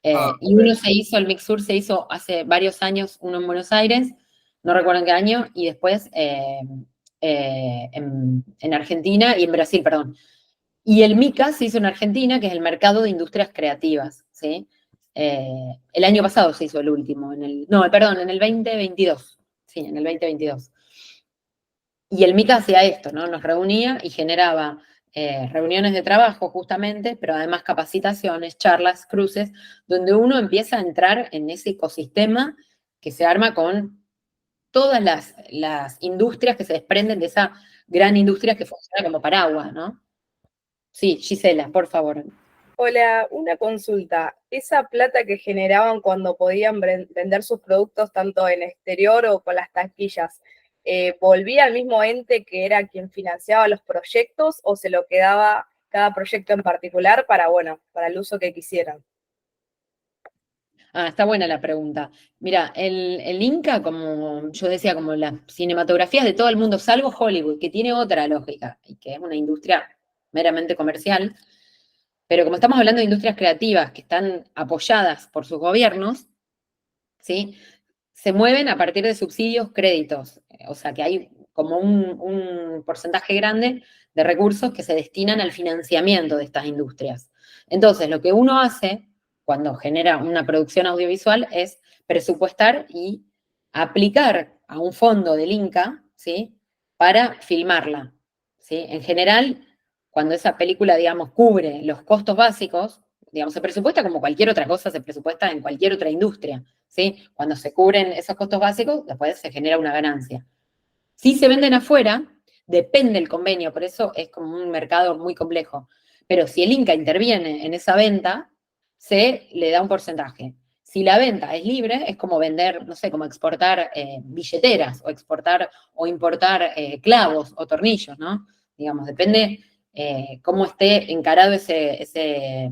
Y el MICSUR se hizo hace varios años, uno en Buenos Aires, no recuerdo en qué año, y después en Argentina y en Brasil, perdón. Y el MICA se hizo en Argentina, que es el Mercado de Industrias Creativas, ¿sí? El año pasado se hizo el último, en el 2022, sí, en el 2022. Y el MICA hacía esto, ¿no? Nos reunía y generaba reuniones de trabajo justamente, pero además capacitaciones, charlas, cruces, donde uno empieza a entrar en ese ecosistema que se arma con todas las industrias que se desprenden de esa gran industria que funciona como paraguas, ¿no? Sí, Gisela, por favor. Hola, una consulta. ¿Esa plata que generaban cuando podían vender sus productos tanto en exterior o con las taquillas, volvía al mismo ente que era quien financiaba los proyectos o se lo quedaba cada proyecto en particular para, bueno, para el uso que quisieran? Ah, está buena la pregunta. Mira, el Inca, como yo decía, como las cinematografías de todo el mundo, salvo Hollywood, que tiene otra lógica y que es una industria meramente comercial, pero como estamos hablando de industrias creativas que están apoyadas por sus gobiernos, ¿sí? Se mueven a partir de subsidios, créditos. O sea que hay como un porcentaje grande de recursos que se destinan al financiamiento de estas industrias. Entonces, lo que uno hace cuando genera una producción audiovisual es presupuestar y aplicar a un fondo del Inca, ¿sí? Para filmarla, ¿sí? En general, cuando esa película, digamos, cubre los costos básicos, digamos, se presupuesta como cualquier otra cosa, se presupuesta en cualquier otra industria, ¿sí? Cuando se cubren esos costos básicos, después se genera una ganancia. Si se venden afuera, depende del convenio, por eso es como un mercado muy complejo. Pero si el Inca interviene en esa venta, se le da un porcentaje. Si la venta es libre, es como vender, no sé, como exportar billeteras o exportar o importar clavos o tornillos, ¿no? Digamos, depende cómo esté encarado esa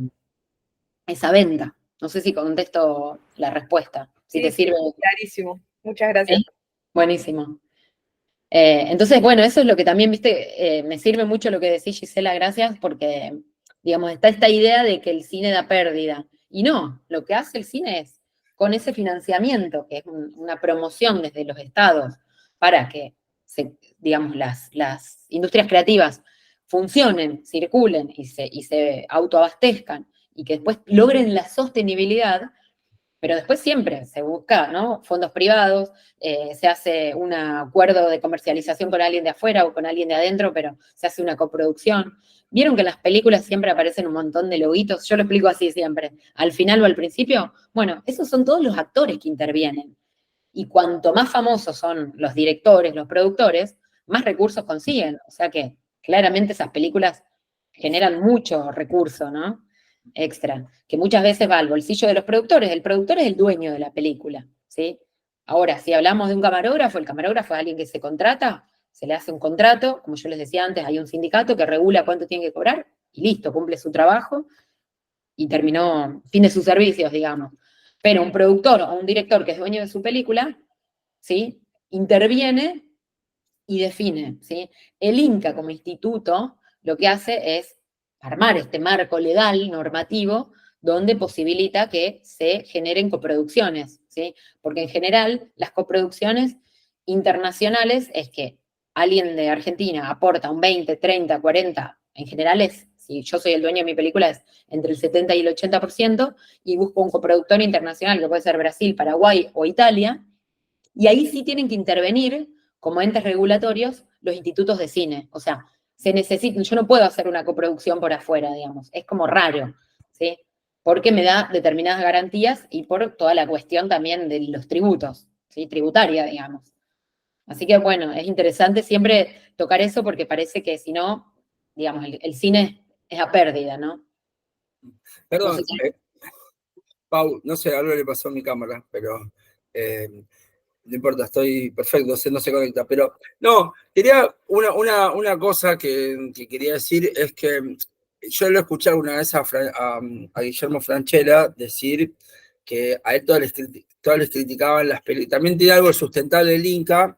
venta. No sé si contesto la respuesta, si Sí, te sí, sirve. clarísimo. Muchas gracias. ¿Sí? Buenísimo. Entonces, bueno, eso es lo que también, viste, me sirve mucho lo que decís, Gisela, gracias, porque, digamos, está esta idea de que el cine da pérdida. Y no, lo que hace el cine es, con ese financiamiento, que es una promoción desde los estados, para que, digamos, las industrias creativas funcionen, circulen y se autoabastezcan, y que después logren la sostenibilidad, pero después siempre se busca, ¿no? Fondos privados, se hace un acuerdo de comercialización con alguien de afuera o con alguien de adentro, pero se hace una coproducción. ¿Vieron que en las películas siempre aparecen un montón de loguitos? Yo lo explico así siempre. Al final o al principio, bueno, esos son todos los actores que intervienen. Y cuanto más famosos son los directores, los productores, más recursos consiguen. O sea que claramente esas películas generan mucho recurso, ¿no? Extra, que muchas veces va al bolsillo de los productores. El productor es el dueño de la película, ¿sí? Ahora, si hablamos de un camarógrafo, el camarógrafo es alguien que se contrata, se le hace un contrato, como yo les decía antes, hay un sindicato que regula cuánto tiene que cobrar y listo, cumple su trabajo y terminó, fin de sus servicios, digamos. Pero un productor o un director que es dueño de su película, ¿sí? Interviene y define, ¿sí? El Inca como instituto lo que hace es armar este marco legal, normativo, donde posibilita que se generen coproducciones, ¿sí? Porque en general las coproducciones internacionales es que alguien de Argentina aporta un 20, 30, 40, en general es, si yo soy el dueño de mi película, es entre el 70 y el 80%, y busco un coproductor internacional, que puede ser Brasil, Paraguay o Italia, y ahí sí tienen que intervenir como entes regulatorios los institutos de cine. O sea, se necesita, yo no puedo hacer una coproducción por afuera, digamos, es como raro, ¿sí? Porque me da determinadas garantías y por toda la cuestión también de los tributos, ¿sí? Tributaria, digamos. Así que bueno, es interesante siempre tocar eso porque parece que si no, digamos, el cine es a pérdida, ¿no? No sé Perdón, si- Pau, no sé, algo le pasó a mi cámara, pero no importa, estoy perfecto, no se conecta. Pero no, quería una cosa que quería decir es que yo lo escuché alguna vez a Guillermo Francella decir que a él todos les criticaban las películas. También tiene algo sustentable el Inca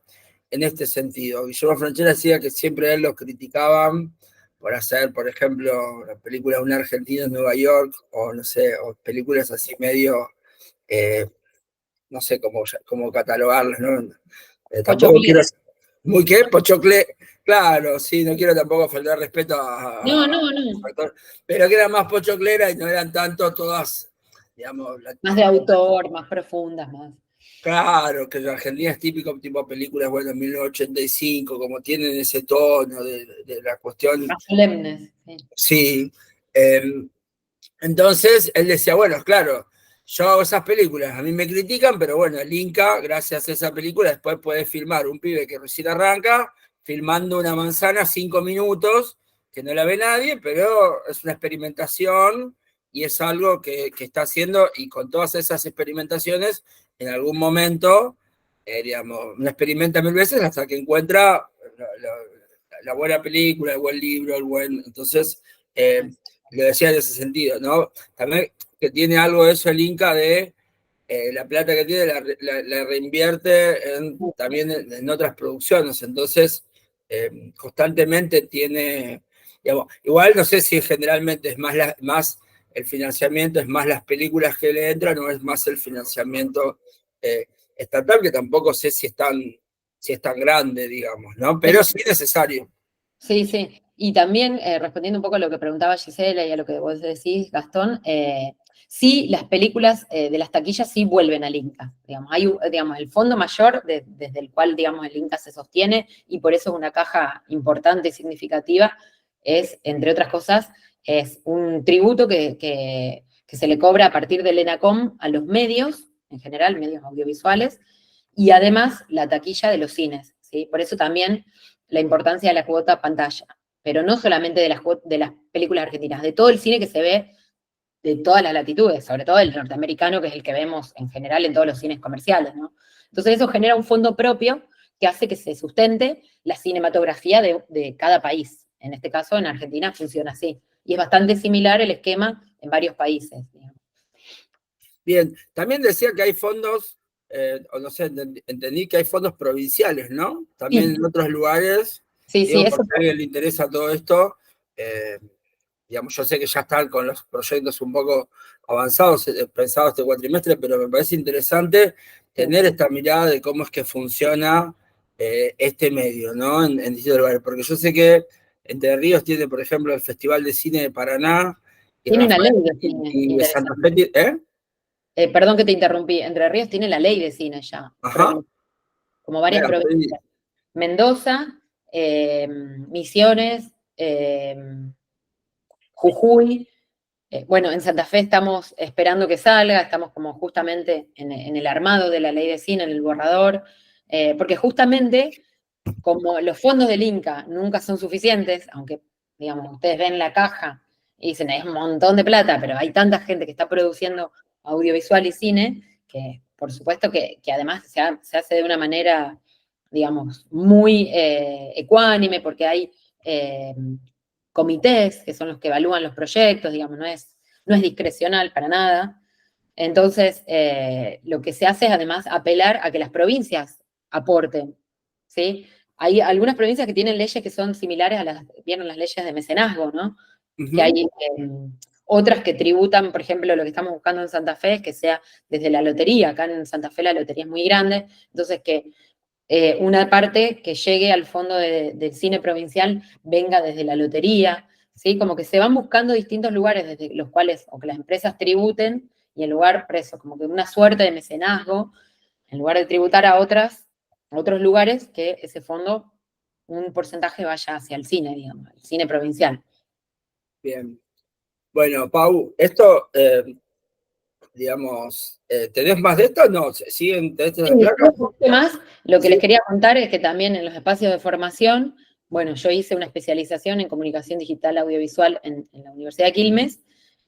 en este sentido. Guillermo Francella decía que siempre a él lo criticaban por hacer, por ejemplo, la película Un argentino en Nueva York, o no sé, o películas así medio, no sé cómo catalogarlas, ¿no? Tampoco quiero, Pochoclero. Muy qué, pochoclera. Claro, sí, no quiero tampoco faltar respeto No, actor, pero que eran más pochoclera y no eran tanto todas, digamos, más de autor, más profundas, más. claro, que en Argentina es típico tipo películas, bueno, en 1985, como tienen ese tono de la cuestión. Más solemnes, sí. Sí. Entonces él decía, bueno, claro, yo hago esas películas, a mí me critican, pero bueno, el Inca, gracias a esa película, después puede filmar un pibe que recién arranca, filmando una manzana 5 minutos, que no la ve nadie, pero es una experimentación y es algo que está haciendo, y con todas esas experimentaciones, en algún momento, digamos, uno experimenta 1000 veces hasta que encuentra la buena película, el buen libro, el buen... Entonces, lo decía en ese sentido, ¿no? También que tiene algo de eso el Inca de la plata que tiene la reinvierte también en otras producciones, entonces constantemente tiene, digamos, igual no sé si generalmente es más el financiamiento, es más las películas que le entran o es más el financiamiento estatal, que tampoco sé si es tan grande, digamos, ¿no? Pero sí es necesario. Sí, sí. Y también, respondiendo un poco a lo que preguntaba Gisela y a lo que vos decís, Gastón, sí, las películas de las taquillas sí vuelven al Inca. Digamos, hay, digamos, el fondo mayor desde el cual, digamos, el Inca se sostiene, y por eso es una caja importante y significativa, es, entre otras cosas, es un tributo que se le cobra a partir del ENACOM a los medios, en general, medios audiovisuales, y además la taquilla de los cines, ¿sí? Por eso también la importancia de la cuota pantalla, pero no solamente de las películas argentinas, de todo el cine que se ve de todas las latitudes, sobre todo el norteamericano, que es el que vemos en general en todos los cines comerciales, ¿no? Entonces eso genera un fondo propio que hace que se sustente la cinematografía de cada país. En este caso, en Argentina funciona así. Y es bastante similar el esquema en varios países, digamos. Bien, también decía que hay fondos, o no sé, entendí que hay fondos provinciales, ¿no? También Sí, en otros lugares, sí, digo, eso. porque a alguien le interesa todo esto, eh, digamos, yo sé que ya están con los proyectos un poco avanzados, pensados este cuatrimestre, pero me parece interesante tener esta mirada de cómo es que funciona este medio, ¿no? En distintos lugares, porque yo sé que Entre Ríos tiene, por ejemplo, el Festival de Cine de Paraná, y Tiene una Rafael, ley de cine y Santa interesante. Fe, ¿eh? Perdón que te interrumpí, Entre Ríos tiene la ley de cine ya, Ajá. como varias provincias. Mendoza, Misiones, Jujuy. Bueno, en Santa Fe estamos esperando que salga, estamos como justamente en el armado de la ley de cine, en el borrador, porque justamente como los fondos del Inca nunca son suficientes, aunque, digamos, ustedes ven la caja y dicen, es un montón de plata, pero hay tanta gente que está produciendo audiovisual y cine, que por supuesto que además se hace de una manera, digamos, muy ecuánime, porque hay comités que son los que evalúan los proyectos, digamos, no es discrecional para nada. Entonces, lo que se hace es además apelar a que las provincias aporten, ¿sí? Hay algunas provincias que tienen leyes que son similares a vieron las leyes de mecenazgo, ¿no? Que hay otras que tributan, por ejemplo, lo que estamos buscando en Santa Fe es que sea desde la lotería. Acá en Santa Fe la lotería es muy grande, entonces que una parte que llegue al fondo del cine provincial venga desde la lotería, ¿sí? Como que se van buscando distintos lugares desde los cuales, o que las empresas tributen, y en lugar preso, como que una suerte de mecenazgo, en lugar de tributar a otros lugares, que ese fondo, un porcentaje vaya hacia el cine, digamos, el cine provincial. Bien. Bueno, Pau, esto, digamos, ¿tenés más de esto? No, ¿siguen de estas Sí, placas? un poquito más. Lo que Sí. les quería contar es que también en los espacios de formación, bueno, yo hice una especialización en comunicación digital audiovisual en la Universidad de Quilmes,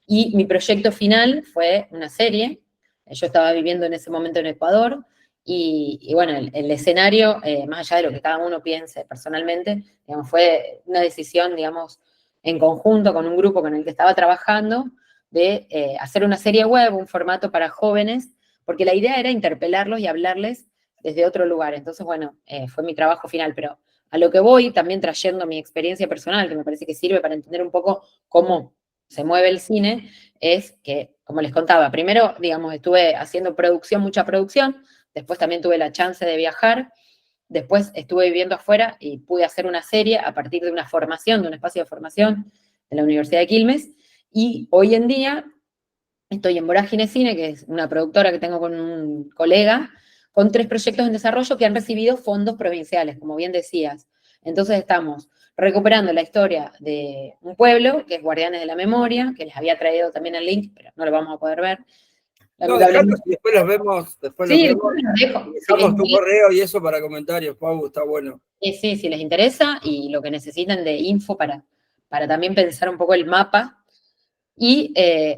y mi proyecto final fue una serie. Yo estaba viviendo en ese momento en Ecuador, y bueno, el escenario, más allá de lo que cada uno piense personalmente, digamos, fue una decisión, digamos, en conjunto con un grupo con el que estaba trabajando, de hacer una serie web, un formato para jóvenes, porque la idea era interpelarlos y hablarles desde otro lugar. Entonces, bueno, fue mi trabajo final, pero a lo que voy, también trayendo mi experiencia personal, que me parece que sirve para entender un poco cómo se mueve el cine, es que, como les contaba, primero, digamos, estuve haciendo producción, mucha producción, después también tuve la chance de viajar, después estuve viviendo afuera y pude hacer una serie a partir de una formación, de un espacio de formación de la Universidad de Quilmes, y hoy en día estoy en Vorágine Cine, que es una productora que tengo con un colega, con 3 proyectos en desarrollo que han recibido fondos provinciales, como bien decías. Entonces estamos recuperando la historia de un pueblo, que es Guardianes de la Memoria, que les había traído también el link, pero no lo vamos a poder ver. No, dejanos y después los vemos, Sí, después los dejo. Dejamos tu correo y eso para comentarios, Pau, está bueno. Sí, si les interesa y lo que necesitan de info para también pensar un poco el mapa. Y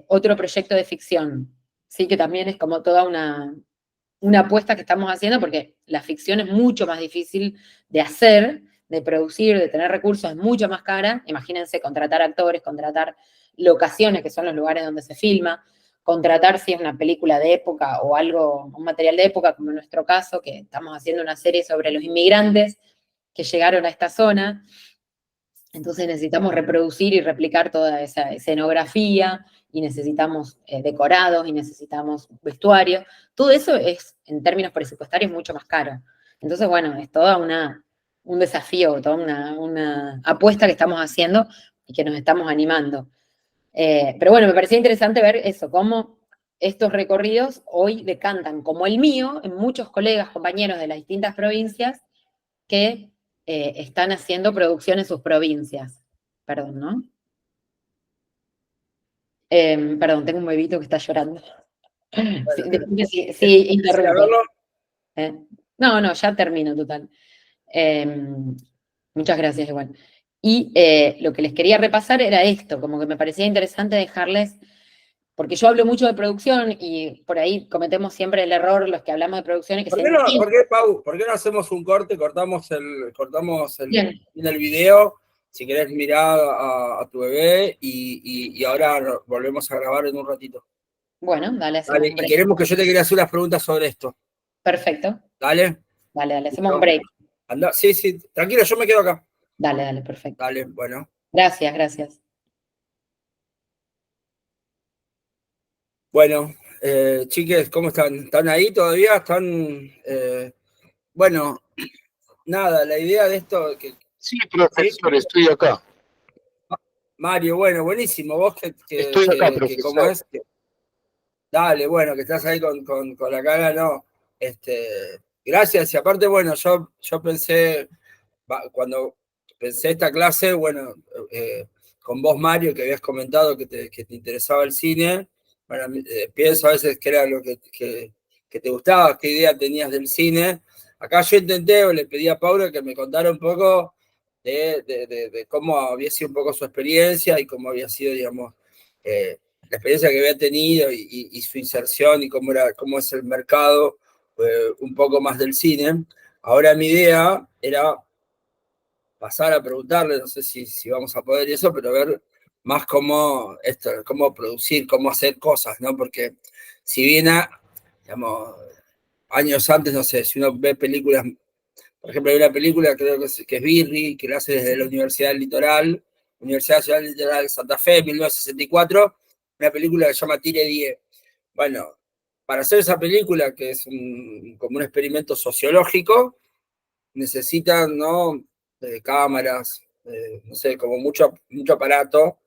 otro proyecto de ficción, sí, que también es como toda una apuesta que estamos haciendo, porque la ficción es mucho más difícil de hacer, de producir, de tener recursos, es mucho más cara. Imagínense contratar actores, contratar locaciones, que son los lugares donde se filma, contratar si es una película de época o algo, un material de época, como en nuestro caso, que estamos haciendo una serie sobre los inmigrantes que llegaron a esta zona. Entonces necesitamos reproducir y replicar toda esa escenografía, y necesitamos decorados, y necesitamos vestuario. Todo eso es, en términos presupuestarios, mucho más caro. Entonces, bueno, es toda un desafío, toda una apuesta que estamos haciendo y que nos estamos animando. Pero bueno, me parecía interesante ver eso, cómo estos recorridos hoy decantan, como el mío, en muchos colegas, compañeros de las distintas provincias, que están haciendo producción en sus provincias. Perdón, ¿no? Perdón, tengo un bebito que está llorando. Bueno, Sí, interrumpo. verlo? No, ya termino, total. Muchas gracias, igual. Y lo que les quería repasar era esto, como que me parecía interesante dejarles, porque yo hablo mucho de producción y por ahí cometemos siempre el error, los que hablamos de producción, y que Pau, ¿por qué no hacemos un corte? Cortamos Bien. el video, si querés mirar a tu bebé, y ahora volvemos a grabar en un ratito. Bueno, dale, hacemos Dale, un y break. queremos que yo te quería hacer unas preguntas sobre esto. Perfecto. Dale. Dale, hacemos un break. Anda, sí, tranquilo, yo me quedo acá. Dale, perfecto. Dale, bueno. Gracias. Bueno, chiques, ¿cómo están? ¿Están ahí todavía? ¿Están? Bueno, nada, la idea de esto... Sí, profesor, estoy acá. Mario, bueno, buenísimo. Vos Estoy acá, ¿cómo profesor. es? Dale, bueno, que estás ahí con la cara, no. Gracias, y aparte, bueno, yo pensé, cuando pensé esta clase, bueno, con vos, Mario, que habías comentado que te interesaba el cine, bueno, pienso a veces que era lo que te gustaba, qué idea tenías del cine. Acá yo intenté, o le pedí a Paula que me contara un poco de cómo había sido un poco su experiencia y cómo había sido, digamos, la experiencia que había tenido y su inserción y cómo es el mercado, un poco más del cine. Ahora mi idea era pasar a preguntarle, no sé si vamos a poder y eso, pero ver más cómo producir, cómo hacer cosas, ¿no? Porque si bien, digamos, años antes, no sé, si uno ve películas, por ejemplo, hay una película, creo que es Birri, que la hace desde la Universidad Nacional Litoral de Santa Fe, en 1964, una película que se llama Tire 10. Bueno, para hacer esa película, que es como un experimento sociológico, necesitan, ¿no? Cámaras, no sé, como mucho aparato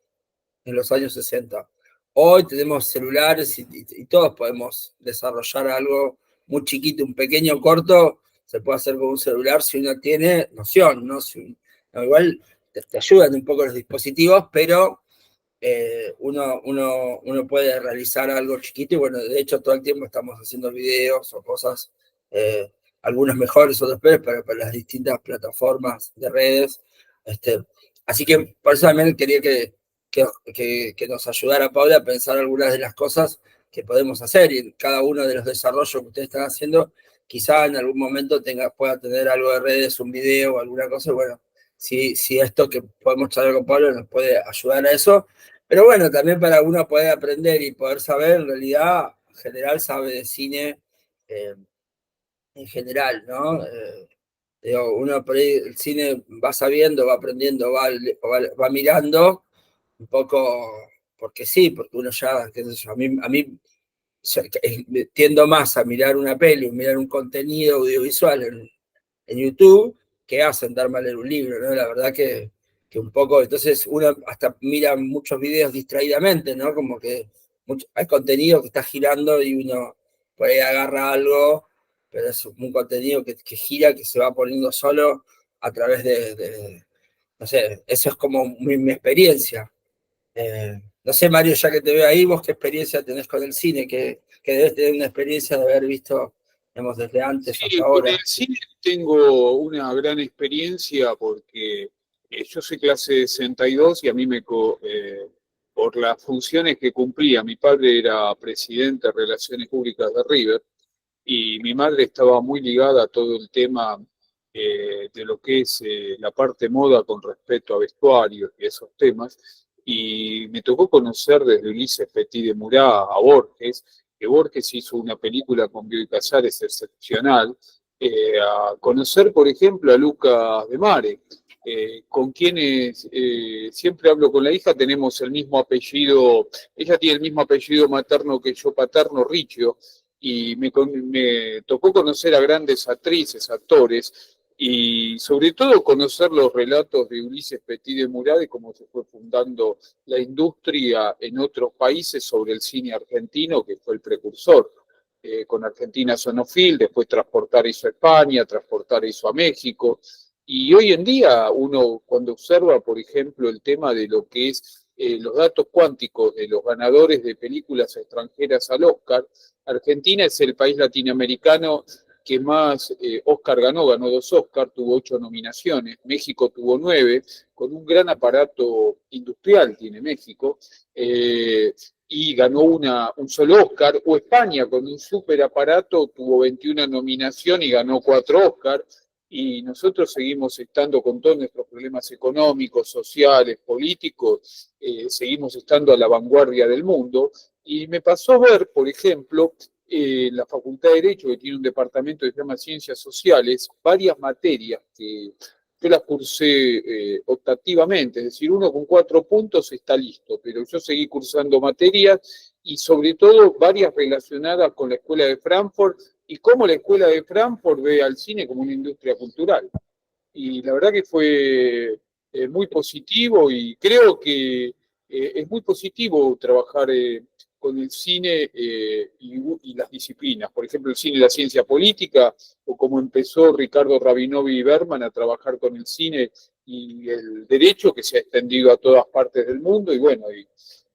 en los años 60. Hoy tenemos celulares y todos podemos desarrollar algo muy chiquito, un pequeño corto, se puede hacer con un celular si uno tiene noción, ¿no? No, igual te ayudan un poco los dispositivos, pero uno puede realizar algo chiquito, y bueno, de hecho todo el tiempo estamos haciendo videos o cosas, algunos mejores, otros peores, para las distintas plataformas de redes. Así que por eso también quería que nos ayudara Paula a pensar algunas de las cosas que podemos hacer, y en cada uno de los desarrollos que ustedes están haciendo, quizá en algún momento pueda tener algo de redes, un video o alguna cosa. Bueno, si esto que podemos charlar con Pablo nos puede ayudar a eso. Pero bueno, también para uno poder aprender y poder saber, en realidad, en general sabe de cine, en general, ¿no? Digo, uno por ahí el cine va sabiendo, va aprendiendo, va mirando un poco, porque sí, porque uno ya, qué sé yo, a mí tiendo más a mirar una peli, mirar un contenido audiovisual en YouTube que a sentarme a leer un libro, ¿no? La verdad que un poco, entonces uno hasta mira muchos videos distraídamente, ¿no? Como que hay contenido que está girando y uno por ahí agarra algo, pero es un contenido que gira, que se va poniendo solo a través no sé, eso es como mi experiencia. No sé, Mario, ya que te veo ahí, vos qué experiencia tenés con el cine, que debes tener una experiencia de haber visto, digamos, desde antes hasta Sí, con ahora. el cine tengo una gran experiencia porque yo soy clase 62 y a mí por las funciones que cumplía, mi padre era presidente de Relaciones Públicas de River y mi madre estaba muy ligada a todo el tema de lo que es la parte moda con respecto a vestuarios y esos temas. Y me tocó conocer desde Ulises Petit de Murat a Borges, que Borges hizo una película con Bioy Casares excepcional, a conocer, por ejemplo, a Lucas de Mare, con quienes siempre hablo con la hija, tenemos el mismo apellido, ella tiene el mismo apellido materno que yo paterno, Riccio, y me tocó conocer a grandes actrices, actores, y sobre todo conocer los relatos de Ulises Petit de Murat de cómo se fue fundando la industria en otros países sobre el cine argentino, que fue el precursor. Con Argentina Sonofil, después Transportar hizo a España, Transportar hizo a México, y hoy en día uno cuando observa, por ejemplo, el tema de lo que es los datos cuánticos de los ganadores de películas extranjeras al Oscar, Argentina es el país latinoamericano que más Oscar ganó 2 Oscar, tuvo 8 nominaciones, México tuvo 9, con un gran aparato industrial tiene México, y ganó un solo Oscar, o España con un super aparato tuvo 21 nominaciones y ganó 4 Oscar, y nosotros seguimos estando con todos nuestros problemas económicos, sociales, políticos, seguimos estando a la vanguardia del mundo, y me pasó a ver, por ejemplo, la Facultad de Derecho, que tiene un departamento que se llama Ciencias Sociales, varias materias que yo las cursé optativamente, es decir, uno con 4 puntos está listo, pero yo seguí cursando materias y sobre todo varias relacionadas con la Escuela de Frankfurt y cómo la Escuela de Frankfurt ve al cine como una industria cultural. Y la verdad que fue muy positivo y creo que es muy positivo trabajar con el cine y las disciplinas. Por ejemplo, el cine y la ciencia política, o como empezó Ricardo Rabinovi y Berman a trabajar con el cine y el derecho, que se ha extendido a todas partes del mundo. Y bueno,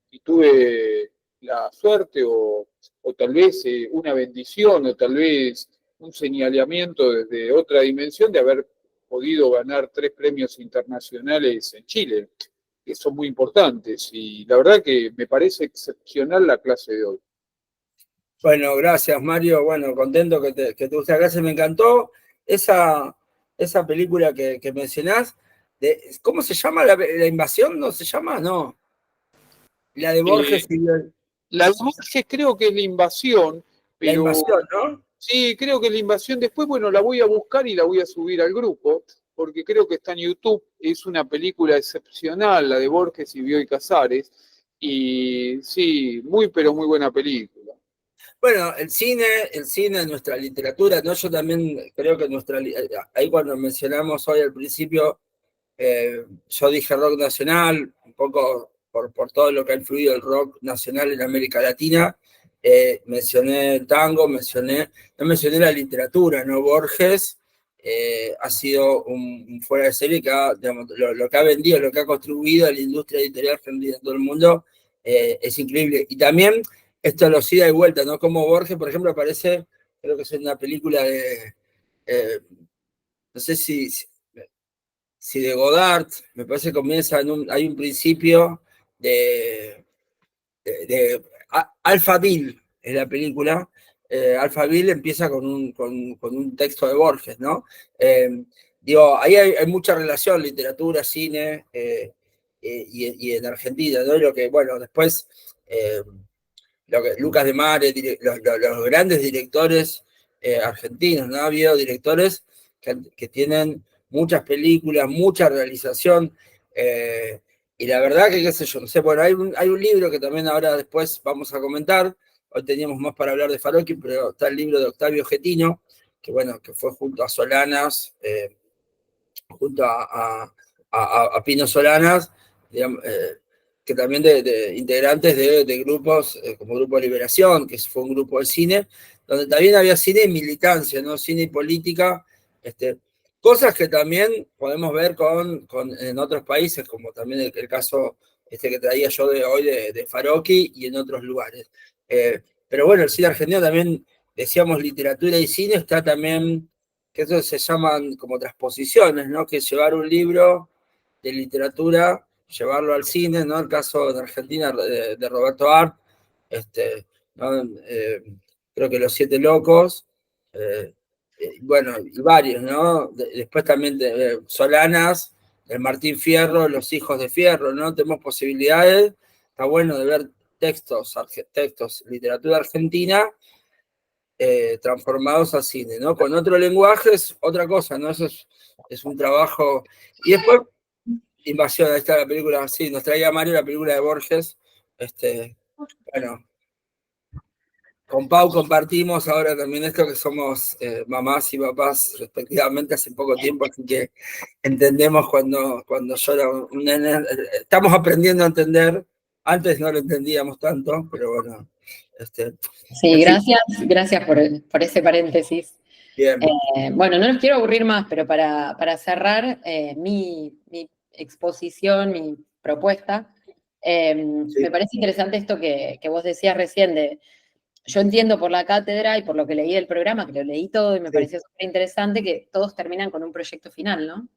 y tuve la suerte o tal vez una bendición o tal vez un señalamiento desde otra dimensión de haber podido ganar 3 premios internacionales en Chile, que son muy importantes, y la verdad que me parece excepcional la clase de hoy. Bueno, gracias, Mario. Bueno, contento que te guste la clase. Me encantó esa película que mencionás. ¿Cómo se llama? ¿La invasión? ¿No se llama? No. La de Borges y La de Borges creo que es la invasión, la pero invasión, ¿no? sí, creo que la invasión después, bueno, la voy a buscar y la voy a subir al grupo, porque creo que está en YouTube. Es una película excepcional, la de Borges y Bioy Casares, y sí, muy, pero muy buena película. Bueno, el cine, nuestra literatura, ¿no? Yo también creo que ahí cuando mencionamos hoy al principio, yo dije rock nacional, un poco por todo lo que ha influido el rock nacional en América Latina, mencioné el tango, no mencioné la literatura, ¿no? Borges ha sido un fuera de serie que digamos, lo que ha vendido, lo que ha contribuido a la industria editorial argentina en todo el mundo, es increíble. Y también esto lo sigue de vuelta, ¿no? Como Borges, por ejemplo, aparece, creo que es en una película no sé si de Godard, me parece que comienza hay un principio de Alphaville, en la película. Alphaville empieza con un texto de Borges, ¿no? Digo, ahí hay mucha relación, literatura, cine, y en Argentina, ¿no? Lo que, bueno, después, Lucas de Mare, los grandes directores argentinos, ¿no? Ha habido directores que tienen muchas películas, mucha realización, y la verdad que, qué sé yo, no sé, bueno, hay un libro que también ahora después vamos a comentar. Hoy teníamos más para hablar de Farocchi, pero está el libro de Octavio Getino, bueno, que fue junto a Solanas, junto a Pino Solanas, digamos, que también de integrantes de grupos, como Grupo Liberación, que fue un grupo de cine, donde también había cine y militancia, ¿no? Cine y política, cosas que también podemos ver en otros países, como también el caso que traía yo de hoy de Farocchi y en otros lugares. Pero bueno, el cine argentino también, decíamos, literatura y cine, está también, que eso se llaman como transposiciones, ¿no? Que llevar un libro de literatura, llevarlo al cine, ¿no? El caso de Argentina de Roberto Arlt, ¿no? Creo que Los Siete Locos, bueno, y varios, ¿no? Después también Solanas, el Martín Fierro, Los Hijos de Fierro, ¿no? Tenemos posibilidades, está bueno de ver textos, literatura argentina, transformados a cine, ¿no? Con otro lenguaje es otra cosa, ¿no? Eso es un trabajo. Y después, Invasión, ahí está la película, sí, nos traía Mario la película de Borges. Bueno, con Pau compartimos ahora también esto, que somos mamás y papás respectivamente hace poco tiempo, así que entendemos cuando yo era un nene. Estamos aprendiendo a entender, antes no lo entendíamos tanto, pero bueno. Sí, gracias por ese paréntesis. Bien. Bueno, no los quiero aburrir más, pero para cerrar mi exposición, mi propuesta, Sí. me parece interesante esto que vos decías recién. Yo entiendo por la cátedra y por lo que leí del programa, que lo leí todo y me pareció súper interesante, que todos terminan con un proyecto final, ¿no?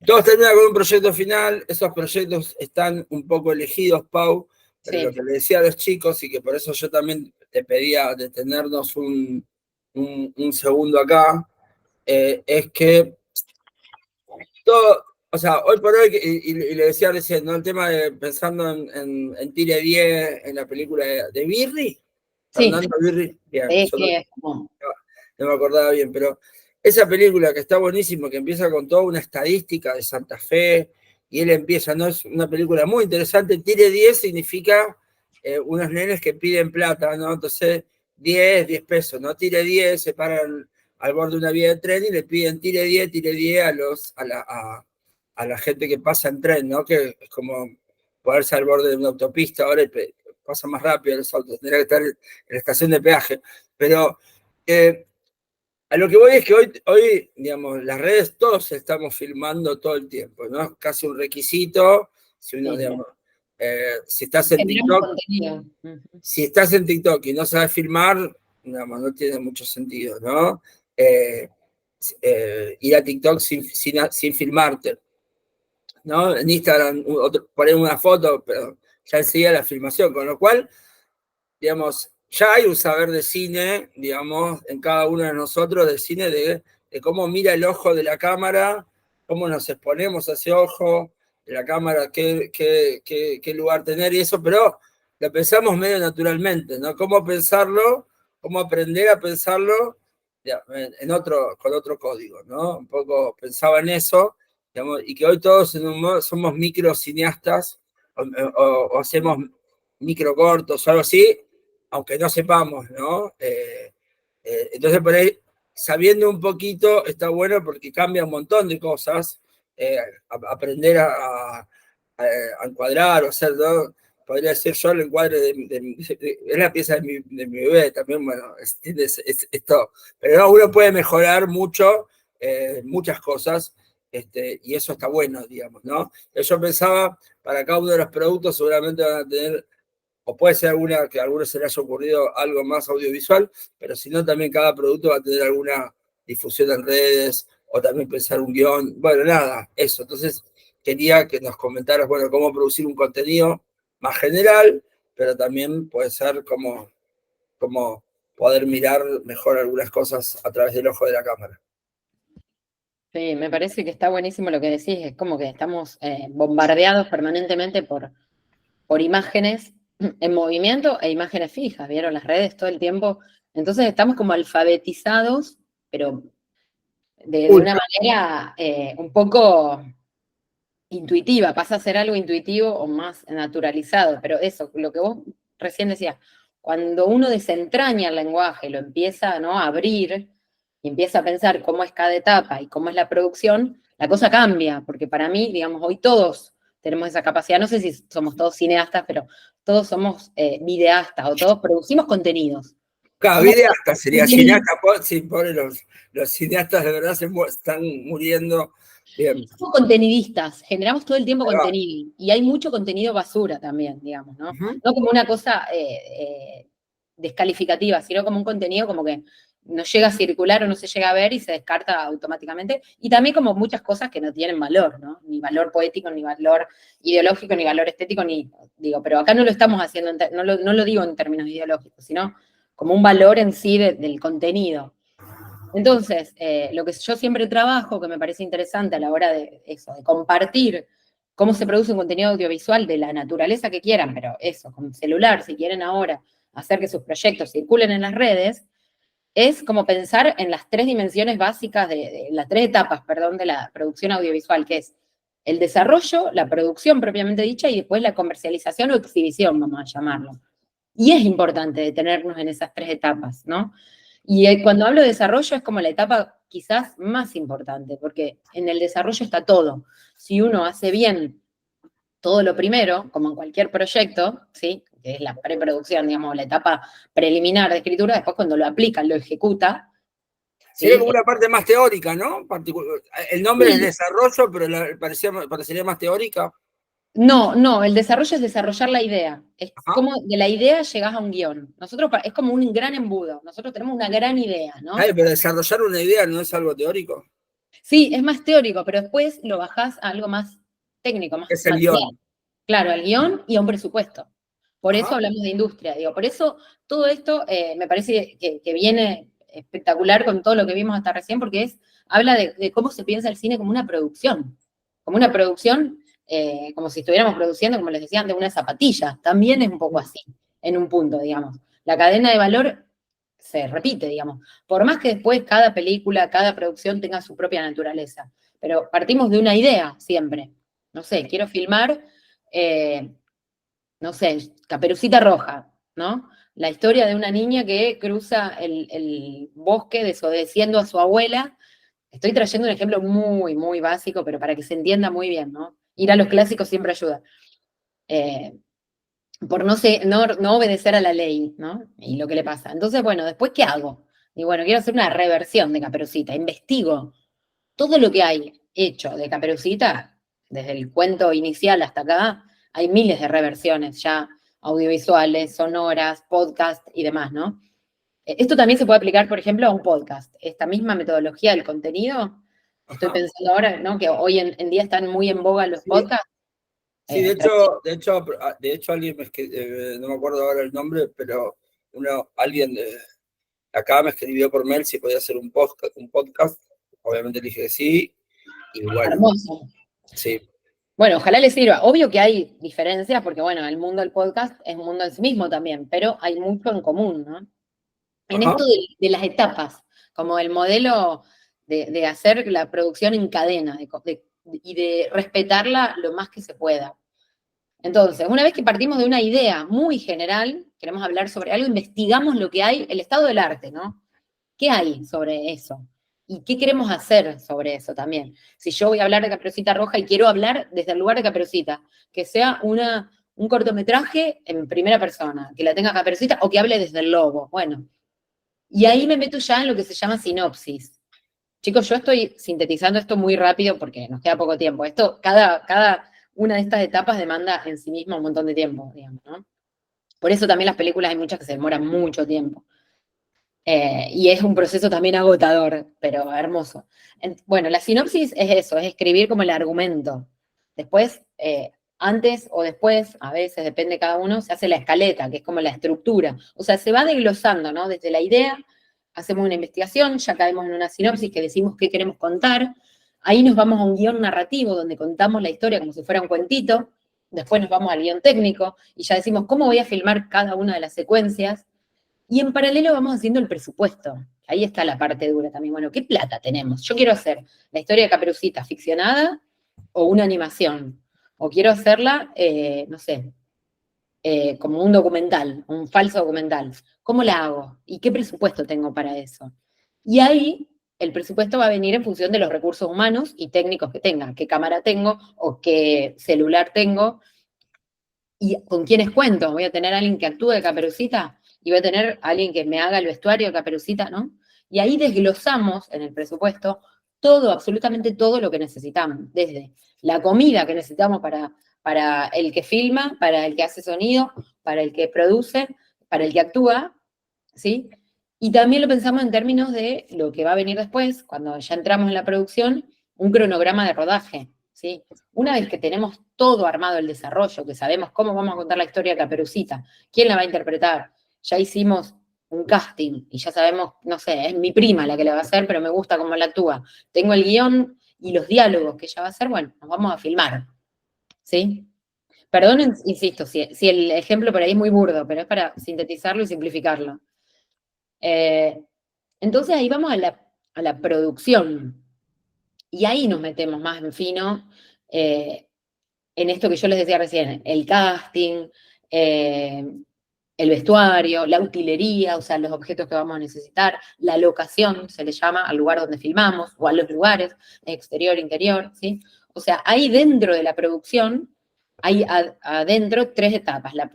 Todos terminan con un proyecto final, esos proyectos están un poco elegidos, Pau, pero Sí. lo que le decía a los chicos, y que por eso yo también te pedía detenernos un segundo acá, es que todo, o sea, hoy por hoy, y le decía recién, ¿no? El tema de pensando en Tire 10, en la película de Birri, Sí, Fernando Birri, bien, sí, yo sí, es como... no me acordaba bien, pero esa película que está buenísima, que empieza con toda una estadística de Santa Fe, y él empieza, ¿no? Es una película muy interesante. Tire 10 significa unos nenes que piden plata, ¿no? Entonces, 10 pesos, ¿no? Tire 10, se paran al borde de una vía de tren y le piden tire 10 a la gente que pasa en tren, ¿no? Que es como ponerse al borde de una autopista, ahora pasa más rápido los autos, tendría que estar en la estación de peaje. Pero a lo que voy es que hoy, digamos, las redes todos estamos filmando todo el tiempo, ¿no? Es casi un requisito. Si uno, Sí, digamos, si estás en generamos TikTok, contenido. si estás en TikTok y no sabes filmar, digamos, no tiene mucho sentido, ¿no? Ir a TikTok sin filmarte, ¿no? En Instagram poner una foto, pero ya enseguida la filmación, con lo cual, digamos, ya hay un saber de cine, digamos, en cada uno de nosotros, de cine, de cómo mira el ojo de la cámara, cómo nos exponemos a ese ojo de la cámara, qué lugar tener y eso, pero lo pensamos medio naturalmente, ¿no? Cómo pensarlo, cómo aprender a pensarlo con otro código, ¿no? Un poco pensaba en eso, digamos, y que hoy todos en un modo somos microcineastas o hacemos microcortos o algo así, aunque no sepamos, ¿no? Entonces, por ahí, sabiendo un poquito, está bueno porque cambia un montón de cosas. Aprender a encuadrar o hacer, ¿no? Podría ser yo el encuadre es la pieza de mi bebé también, bueno, esto. Pero no, uno puede mejorar mucho, muchas cosas, y eso está bueno, digamos, ¿no? Yo pensaba, para cada uno de los productos seguramente van a tener, o puede ser que a algunos se les haya ocurrido algo más audiovisual, pero si no, también cada producto va a tener alguna difusión en redes, o también pensar un guión, bueno, nada, eso. Entonces, quería que nos comentaras, bueno, cómo producir un contenido más general, pero también puede ser como poder mirar mejor algunas cosas a través del ojo de la cámara. Sí, me parece que está buenísimo lo que decís, es como que estamos bombardeados permanentemente por imágenes en movimiento e imágenes fijas, ¿vieron? Las redes todo el tiempo. Entonces estamos como alfabetizados, pero de una manera un poco intuitiva, pasa a ser algo intuitivo o más naturalizado, pero eso, lo que vos recién decías, cuando uno desentraña el lenguaje, lo empieza, ¿no?, a abrir, y empiezo a pensar cómo es cada etapa y cómo es la producción, la cosa cambia, porque para mí, digamos, hoy todos tenemos esa capacidad, no sé si somos todos cineastas, pero todos somos videastas o todos producimos contenidos. Cada Somos videasta sería contenidos. cineasta, sí, pobre, los cineastas de verdad están muriendo. Bien. Somos contenidistas, generamos todo el tiempo Ahí va. contenido y hay mucho contenido basura también, digamos, ¿no? Ujú. No como una cosa descalificativa, sino como un contenido como que no llega a circular o no se llega a ver y se descarta automáticamente. Y también como muchas cosas que no tienen valor, ¿no? Ni valor poético, ni valor ideológico, ni valor estético, digo, pero acá no lo estamos haciendo, no lo digo en términos ideológicos, sino como un valor en sí del contenido. Entonces, lo que yo siempre trabajo, que me parece interesante a la hora de eso, de compartir cómo se produce un contenido audiovisual de la naturaleza que quieran, pero eso, con celular, si quieren ahora hacer que sus proyectos circulen en las redes, es como pensar en las tres dimensiones básicas, de las tres etapas, perdón, de la producción audiovisual, que es el desarrollo, la producción propiamente dicha y después la comercialización o exhibición, vamos a llamarlo. Y es importante detenernos en esas tres etapas, ¿no? Y cuando hablo de desarrollo es como la etapa quizás más importante, porque en el desarrollo está todo. Si uno hace bien todo lo primero, como en cualquier proyecto, ¿sí? Que es la preproducción, digamos, la etapa preliminar de escritura, después cuando lo aplica, lo ejecuta, Sería ¿sí? como una parte más teórica, ¿no? El nombre es Sí. desarrollo, pero parecería más teórica. No, el desarrollo es desarrollar la idea. Es Ajá. como de la idea llegás a un guión. Nosotros, es como un gran embudo. Nosotros tenemos una gran idea, ¿no? Ay, pero desarrollar una idea no es algo teórico. Sí, es más teórico, pero después lo bajás a algo más técnico, más Es el material. guión. Claro, al guión y a un presupuesto. Por eso Ajá. hablamos de industria, digo. Por eso todo esto me parece que viene espectacular con todo lo que vimos hasta recién, porque habla de cómo se piensa el cine como una producción, como si estuviéramos produciendo, como les decían, de una zapatilla. También es un poco así, en un punto, digamos. La cadena de valor se repite, digamos. Por más que después cada película, cada producción tenga su propia naturaleza. Pero partimos de una idea siempre. No sé, quiero filmar, no sé, Caperucita Roja, ¿no? La historia de una niña que cruza el bosque desobedeciendo a su abuela. Estoy trayendo un ejemplo muy, muy básico, pero para que se entienda muy bien, ¿no? Ir a los clásicos siempre ayuda. Eh, por no obedecer a la ley, ¿no? Y lo que le pasa. Entonces, bueno, después, ¿qué hago? Y bueno, quiero hacer una reversión de Caperucita, investigo todo lo que hay hecho de Caperucita, desde el cuento inicial hasta acá, hay miles de reversiones ya audiovisuales, sonoras, podcast y demás, ¿no? Esto también se puede aplicar, por ejemplo, a un podcast. Esta misma metodología del contenido, estoy Ajá. pensando ahora, ¿no? Que hoy en día están muy en boga los Sí, podcasts. sí, de Pero hecho, alguien no me acuerdo ahora el nombre, pero alguien de acá me escribió por mail si podía hacer un podcast. Obviamente le dije que sí, y bueno, hermoso. sí. Bueno, ojalá les sirva. Obvio que hay diferencias, porque bueno, el mundo del podcast es un mundo en sí mismo también, pero hay mucho en común, ¿no? En Ajá. esto de las etapas, como el modelo de hacer la producción en cadena y de respetarla lo más que se pueda. Entonces, una vez que partimos de una idea muy general, queremos hablar sobre algo, investigamos lo que hay, el estado del arte, ¿no? ¿Qué hay sobre eso? ¿Y qué queremos hacer sobre eso también? Si yo voy a hablar de Caperucita Roja y quiero hablar desde el lugar de Caperucita, que sea un cortometraje en primera persona, que la tenga Caperucita o que hable desde el lobo. Bueno, y ahí me meto ya en lo que se llama sinopsis. Chicos, yo estoy sintetizando esto muy rápido porque nos queda poco tiempo. Cada una de estas etapas demanda en sí misma un montón de tiempo, digamos, ¿no? Por eso también las películas hay muchas que se demoran mucho tiempo. Y es un proceso también agotador, pero hermoso. Bueno, la sinopsis es eso, es escribir como el argumento. Después, antes o después, a veces depende de cada uno, se hace la escaleta, que es como la estructura. O sea, se va desglosando, ¿no? Desde la idea, hacemos una investigación, ya caemos en una sinopsis que decimos qué queremos contar. Ahí nos vamos a un guión narrativo donde contamos la historia como si fuera un cuentito. Después nos vamos al guión técnico y ya decimos cómo voy a filmar cada una de las secuencias. Y en paralelo vamos haciendo el presupuesto. Ahí está la parte dura también. Bueno, ¿qué plata tenemos? Yo quiero hacer la historia de Caperucita ficcionada o una animación. O quiero hacerla, no sé, como un documental, un falso documental. ¿Cómo la hago? ¿Y qué presupuesto tengo para eso? Y ahí el presupuesto va a venir en función de los recursos humanos y técnicos que tenga, qué cámara tengo o qué celular tengo y con quiénes cuento. Voy a tener a alguien que actúe de Caperucita y voy a tener a alguien que me haga el vestuario de Caperucita, ¿no? Y ahí desglosamos en el presupuesto todo, absolutamente todo lo que necesitamos, desde la comida que necesitamos para el que filma, para el que hace sonido, para el que produce, para el que actúa, ¿sí? Y también lo pensamos en términos de lo que va a venir después, cuando ya entramos en la producción, un cronograma de rodaje, ¿sí? Una vez que tenemos todo armado el desarrollo, que sabemos cómo vamos a contar la historia de Caperucita, quién la va a interpretar, ya hicimos un casting y ya sabemos, no sé, es mi prima la que la va a hacer, pero me gusta cómo la actúa. Tengo el guión y los diálogos que ella va a hacer, bueno, nos vamos a filmar, ¿sí? Perdón, insisto, si el ejemplo por ahí es muy burdo, pero es para sintetizarlo y simplificarlo. Entonces ahí vamos a la producción. Y ahí nos metemos más en fino en esto que yo les decía recién, el casting, el vestuario, la utilería, o sea, los objetos que vamos a necesitar, la locación, se le llama al lugar donde filmamos, o a los lugares, exterior, interior, ¿sí? O sea, ahí dentro de la producción, hay adentro 3 etapas, la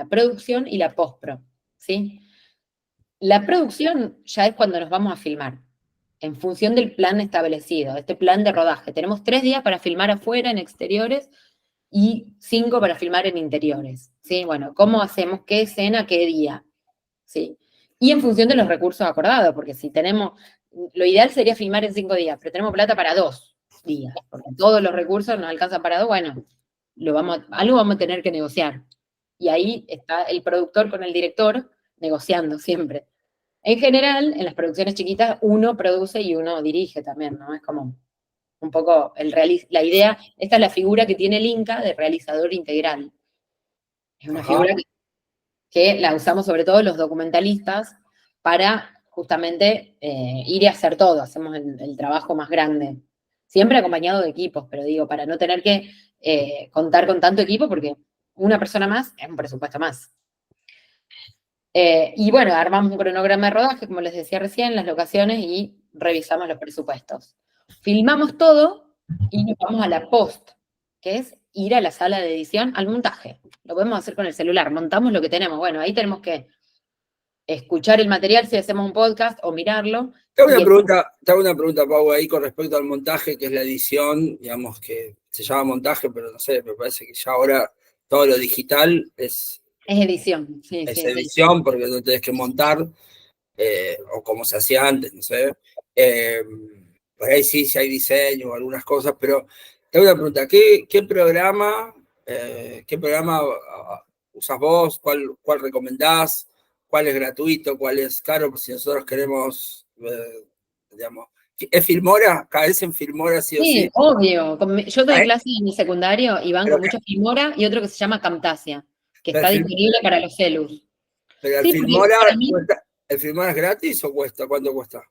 producción y la postpro, ¿sí? La producción ya es cuando nos vamos a filmar, en función del plan establecido, este plan de rodaje. Tenemos 3 días para filmar afuera, en exteriores, y 5 para filmar en interiores, ¿sí? Bueno, ¿cómo hacemos qué escena, qué día? ¿Sí? Y en función de los recursos acordados, porque si tenemos, lo ideal sería filmar en 5 días, pero tenemos plata para 2 días, porque todos los recursos nos alcanzan para 2, bueno, algo vamos a tener que negociar. Y ahí está el productor con el director negociando siempre. En general, en las producciones chiquitas, uno produce y uno dirige también, ¿no? Es como un poco la idea, esta es la figura que tiene el Inca de realizador integral. Es una figura que la usamos sobre todo los documentalistas para justamente ir y hacer todo, hacemos el trabajo más grande. Siempre acompañado de equipos, pero digo, para no tener que contar con tanto equipo, porque una persona más es un presupuesto más. Y bueno, armamos un cronograma de rodaje, como les decía recién, las locaciones y revisamos los presupuestos. Filmamos todo y nos vamos a la post, que es ir a la sala de edición al montaje. Lo podemos hacer con el celular, montamos lo que tenemos. Bueno, ahí tenemos que escuchar el material si hacemos un podcast o mirarlo. Te hago una pregunta, Pau, ahí con respecto al montaje, que es la edición, digamos que se llama montaje, pero no sé, me parece que ya ahora todo lo digital es edición, sí, es sí, edición, sí, porque no tenés que montar, o como se hacía antes, no sé. Por ahí sí hay diseño o algunas cosas, pero te hago una pregunta, ¿qué programa usas vos? ¿Cuál recomendás? ¿Cuál es gratuito? ¿Cuál es caro? Pues si nosotros queremos, digamos, ¿es Filmora? ¿Caes en Filmora sí o sí? Sí, obvio. Yo doy ¿Eh? clases en el secundario y van Pero, con mucho Filmora y otro que se llama Camtasia, que pero está disponible para los celus. el Sí, porque Filmora, para mí, ¿el Filmora es gratis o cuesta? ¿Cuánto cuesta?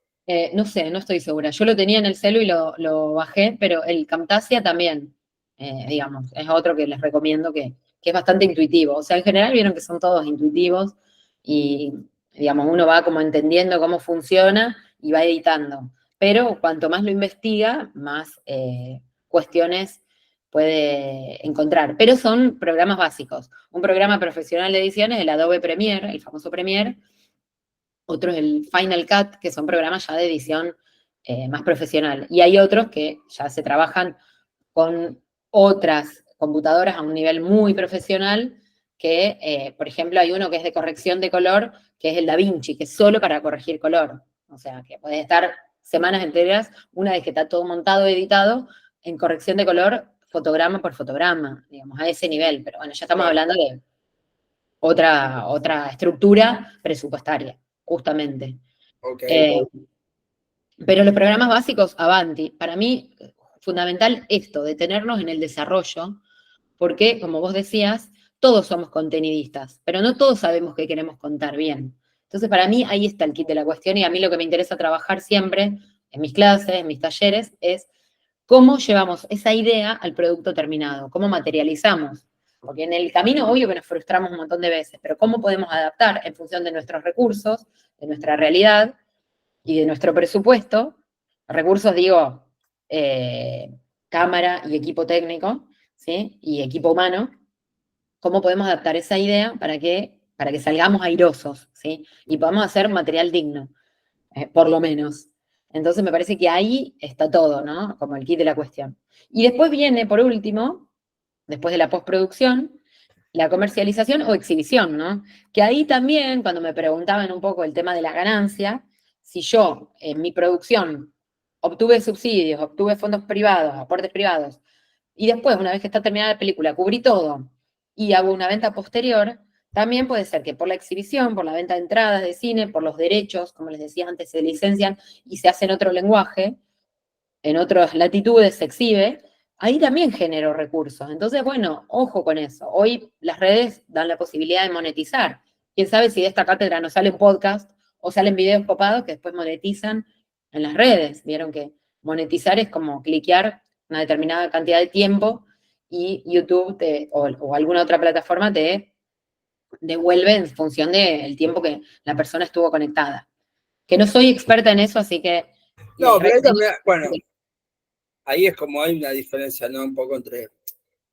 no sé, no estoy segura. Yo lo tenía en el celu y lo bajé, pero el Camtasia también, digamos, es otro que les recomiendo que es bastante intuitivo. O sea, en general vieron que son todos intuitivos y, digamos, uno va como entendiendo cómo funciona y va editando. Pero cuanto más lo investiga, más cuestiones puede encontrar. Pero son programas básicos. Un programa profesional de edición es el Adobe Premiere, el famoso Premiere. Otro es el Final Cut, que son programas ya de edición más profesional. Y hay otros que ya se trabajan con otras computadoras a un nivel muy profesional, que, por ejemplo, hay uno que es de corrección de color, que es el DaVinci, que es solo para corregir color. O sea, que puede estar semanas enteras, una vez que está todo montado, editado, en corrección de color, fotograma por fotograma, digamos, a ese nivel. Pero bueno, ya estamos hablando de otra estructura presupuestaria, justamente. Okay. Pero los programas básicos, Avanti, para mí, fundamental esto, detenernos en el desarrollo, porque, como vos decías, todos somos contenidistas, pero no todos sabemos qué queremos contar bien. Entonces, para mí, ahí está el kit de la cuestión, y a mí lo que me interesa trabajar siempre, en mis clases, en mis talleres, es cómo llevamos esa idea al producto terminado, cómo materializamos. Porque en el camino, obvio que nos frustramos un montón de veces, pero cómo podemos adaptar en función de nuestros recursos, de nuestra realidad, y de nuestro presupuesto, recursos digo, cámara y equipo técnico, ¿sí? Y equipo humano, ¿cómo podemos adaptar esa idea para que salgamos airosos, ¿sí? Y podamos hacer material digno, por lo menos. Entonces me parece que ahí está todo, ¿no? Como el kit de la cuestión. Y después viene, por último, después de la postproducción, la comercialización o exhibición, ¿no? Que ahí también, cuando me preguntaban un poco el tema de la ganancia, si yo en mi producción obtuve subsidios, obtuve fondos privados, aportes privados, y después, una vez que está terminada la película, cubrí todo y hago una venta posterior, también puede ser que por la exhibición, por la venta de entradas de cine, por los derechos, como les decía antes, se licencian y se hace en otro lenguaje, en otras latitudes se exhibe, ahí también genero recursos. Entonces, bueno, ojo con eso. Hoy las redes dan la posibilidad de monetizar. Quién sabe si de esta cátedra nos sale un podcast o salen videos copados que después monetizan en las redes. Vieron que monetizar es como cliquear una determinada cantidad de tiempo y YouTube o alguna otra plataforma te devuelve en función del tiempo que la persona estuvo conectada. Que no soy experta en eso, así que No, les pero ahí también, recomiendo. bueno, ahí es como hay una diferencia, ¿no? Un poco entre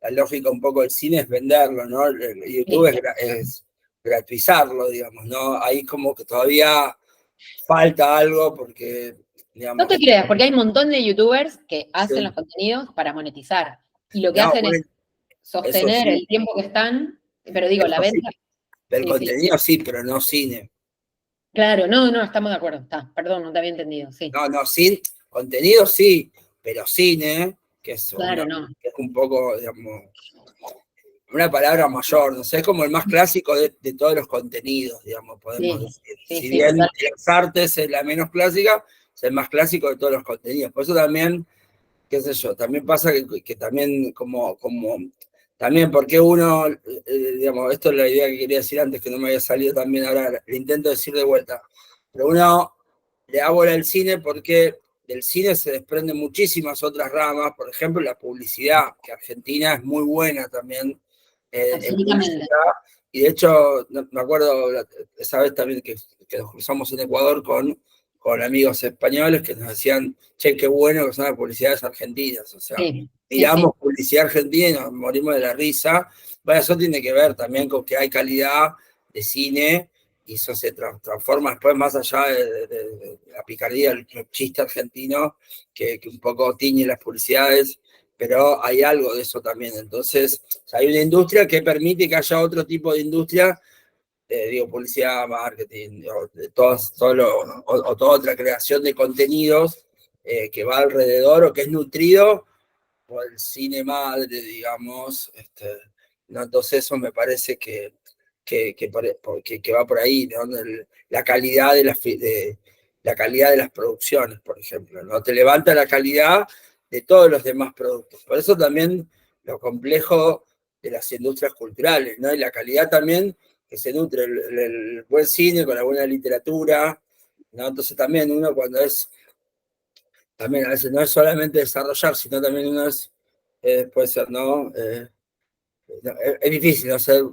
la lógica un poco del cine es venderlo, ¿no? El YouTube es gratuizarlo, digamos, ¿no? Ahí como que todavía falta algo porque, No te digamos, creas, porque hay un montón de youtubers que hacen los sí, contenidos para monetizar. Y lo que no, hacen es bueno, eso sostener sí, el tiempo que están, pero digo, la eso sí, venta. del Sí, sí. contenido sí, pero no cine. Claro, no, no, estamos de acuerdo. Está, perdón, no te había entendido. Sí. No, no, sí, contenido sí, pero cine, que es, Claro, no. que es un poco, digamos, una palabra mayor, no sé, es como el más clásico de todos los contenidos, digamos, podemos Sí, decir. sí, Si sí, bien total. las artes es la menos clásica, es el más clásico de todos los contenidos. Por eso también, qué sé yo, también pasa que también también porque uno, digamos, esto es la idea que quería decir antes, que no me había salido también, ahora le intento decir de vuelta, pero uno le da bola al cine porque del cine se desprenden muchísimas otras ramas, por ejemplo, la publicidad, que Argentina es muy buena también en Absolutamente. publicidad, y de hecho, me acuerdo esa vez también que nos cruzamos en Ecuador con amigos españoles que nos decían, che, qué bueno que son las publicidades argentinas, o sea, Sí, sí, sí. miramos publicidad argentina y nos morimos de la risa. Bueno, eso tiene que ver también con que hay calidad de cine y eso se transforma después más allá de la picardía, el chiste argentino que un poco tiñe las publicidades, pero hay algo de eso también. Entonces, hay una industria que permite que haya otro tipo de industria, digo, publicidad, marketing, o toda otra creación de contenidos que va alrededor o que es nutrido por el cine madre, digamos. ¿No? Entonces eso me parece que va por ahí, ¿no? La calidad la calidad de las producciones, por ejemplo, ¿no? Te levanta la calidad de todos los demás productos. Por eso también lo complejo de las industrias culturales, ¿no? Y la calidad también que se nutre el buen cine con la buena literatura, ¿no? Entonces también uno cuando también a veces no es solamente desarrollar, sino también uno puede ser, ¿no? Es difícil, ¿no? Ser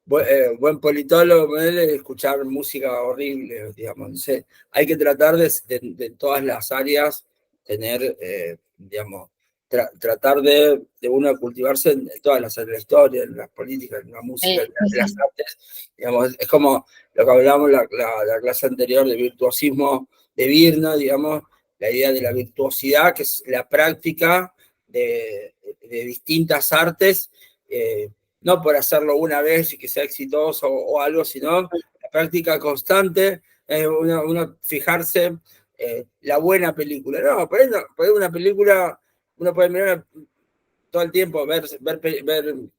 buen politólogo, ponerle, escuchar música horrible, digamos. No sé, hay que tratar de todas las áreas tener, digamos, tratar de uno cultivarse en todas las áreas de la historia, en la política, en la música, Sí, sí, en las sí. artes. Digamos, es como lo que hablábamos la clase anterior de virtuosismo de Virna, digamos, la idea de la virtuosidad, que es la práctica de distintas artes, no por hacerlo una vez y que sea exitoso o algo, sino la práctica constante, uno fijarse la buena película. No, por ahí una película, uno puede mirar todo el tiempo, ver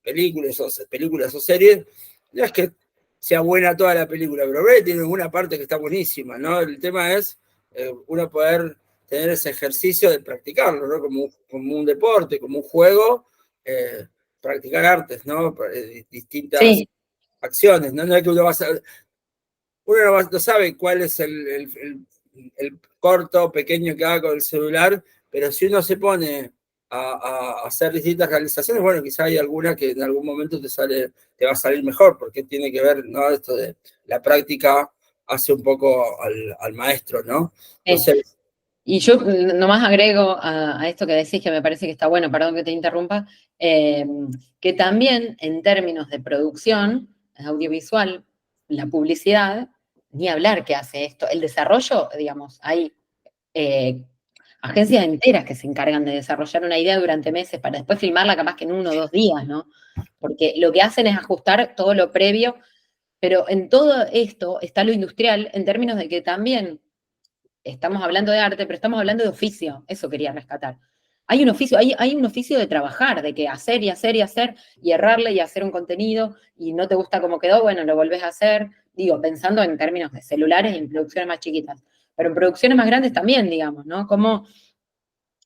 películas o series, no es que sea buena toda la película, pero tiene una parte que está buenísima, ¿no? El tema es uno poder tener ese ejercicio de practicarlo, ¿no? Como un deporte, como un juego, practicar artes, ¿no? Distintas Sí, acciones, ¿no? No es que uno no sabe cuál es el corto pequeño que haga con el celular, pero si uno se pone a hacer distintas realizaciones, bueno, quizá hay alguna que en algún momento te va a salir mejor, porque tiene que ver, ¿no? Esto de la práctica hace un poco al maestro, ¿no? Sí. Entonces, Y yo nomás agrego a esto que decís, que me parece que está bueno, perdón que te interrumpa, que también en términos de producción audiovisual, la publicidad, ni hablar que hace esto. El desarrollo, digamos, hay eh, agencias enteras que se encargan de desarrollar una idea durante meses para después filmarla capaz que en 1 o 2 días, ¿no? Porque lo que hacen es ajustar todo lo previo, pero en todo esto está lo industrial en términos de que también estamos hablando de arte, pero estamos hablando de oficio, eso quería rescatar. Hay un oficio, hay un oficio de trabajar, de que hacer y hacer y hacer, y errarle y hacer un contenido, y no te gusta cómo quedó, bueno, lo volvés a hacer, digo, pensando en términos de celulares y en producciones más chiquitas, pero en producciones más grandes también, digamos, ¿no? Como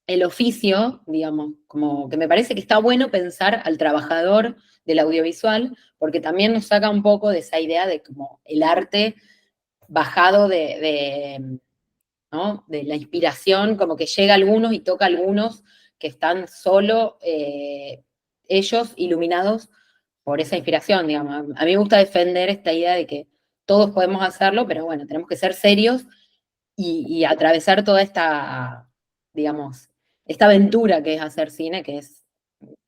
el oficio, digamos, como que me parece que está bueno pensar al trabajador del audiovisual, porque también nos saca un poco de esa idea de como el arte bajado ¿no? De la inspiración, como que llega a algunos y toca a algunos que están solo ellos iluminados por esa inspiración, digamos. A mí me gusta defender esta idea de que todos podemos hacerlo, pero bueno, tenemos que ser serios y atravesar toda esta, digamos, esta aventura que es hacer cine, que es,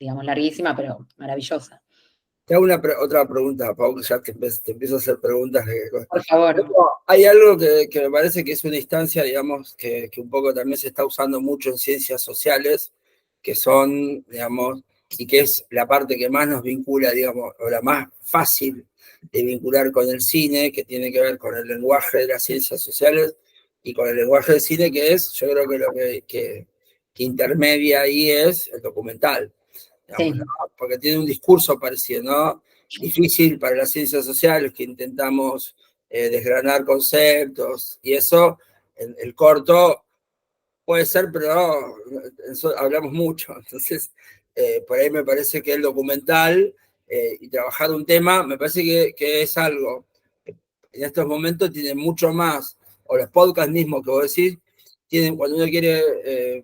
digamos, larguísima, pero maravillosa. te hago otra pregunta, Pau, que ya te empiezo a hacer preguntas. Por favor. Hay algo que me parece que es una instancia, digamos, que un poco también se está usando mucho en ciencias sociales, que son, digamos, y que es la parte que más nos vincula, digamos, o la más fácil de vincular con el cine, que tiene que ver con el lenguaje de las ciencias sociales y con el lenguaje del cine, que es, yo creo que lo que intermedia ahí es el documental. Digamos, Sí. ¿no? Porque tiene un discurso parecido, ¿no? Difícil para las ciencias sociales, que intentamos desgranar conceptos, y eso, el corto puede ser, pero no, eso hablamos mucho. Entonces, por ahí me parece que el documental y trabajar un tema, me parece que es algo que en estos momentos tiene mucho más, o los podcasts mismos que vos decís, tienen, cuando uno quiere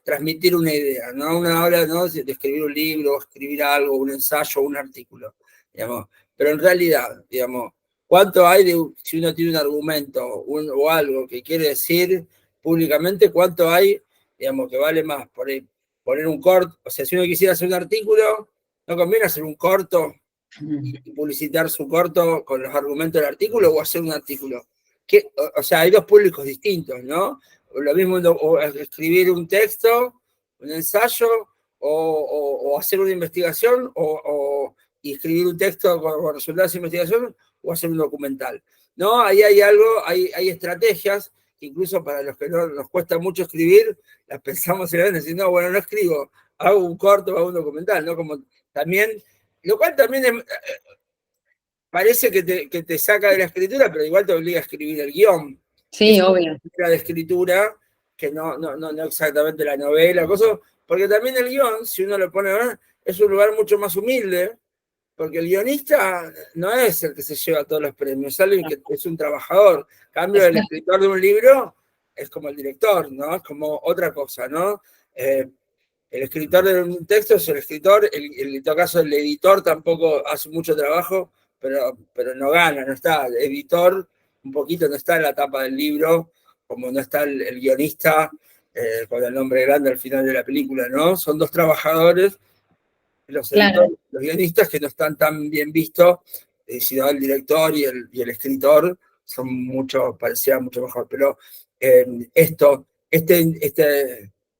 transmitir una idea, no una hora, ¿no?, de escribir un libro, escribir algo, un ensayo, un artículo, digamos. Pero en realidad, digamos, ¿cuánto hay si uno tiene un argumento o algo que quiere decir públicamente, cuánto hay, digamos, que vale más por ahí, poner un corto? O sea, si uno quisiera hacer un artículo, no conviene hacer un corto y publicitar su corto con los argumentos del artículo, o hacer un artículo. O sea, hay dos públicos distintos, ¿no? Lo mismo, o escribir un texto, un ensayo, o hacer una investigación, y escribir un texto con resultados de investigación, o hacer un documental. ¿No? Ahí hay algo, hay estrategias que incluso para los que no nos cuesta mucho escribir, las pensamos en la vez, decir, no, bueno, no escribo, hago un corto, hago un documental, ¿no? Como también, lo cual también parece que te saca de la escritura, pero igual te obliga a escribir el guión. Sí, Es obvio. una de escritura que no exactamente la novela, cosa, porque también el guión, si uno lo pone, es un lugar mucho más humilde, porque el guionista no es el que se lleva todos los premios, es alguien que es un trabajador. En cambio, el escritor de un libro es como el director, ¿no? Es como otra cosa, ¿no? El escritor de un texto es el escritor, en todo caso el editor tampoco hace mucho trabajo, pero no gana, no está. El editor un poquito no está en la tapa del libro, como no está el guionista con el nombre grande al final de la película, ¿no? Son dos trabajadores, los editores, los guionistas, que no están tan bien vistos, sino el director y el escritor son parecían mucho mejor. Pero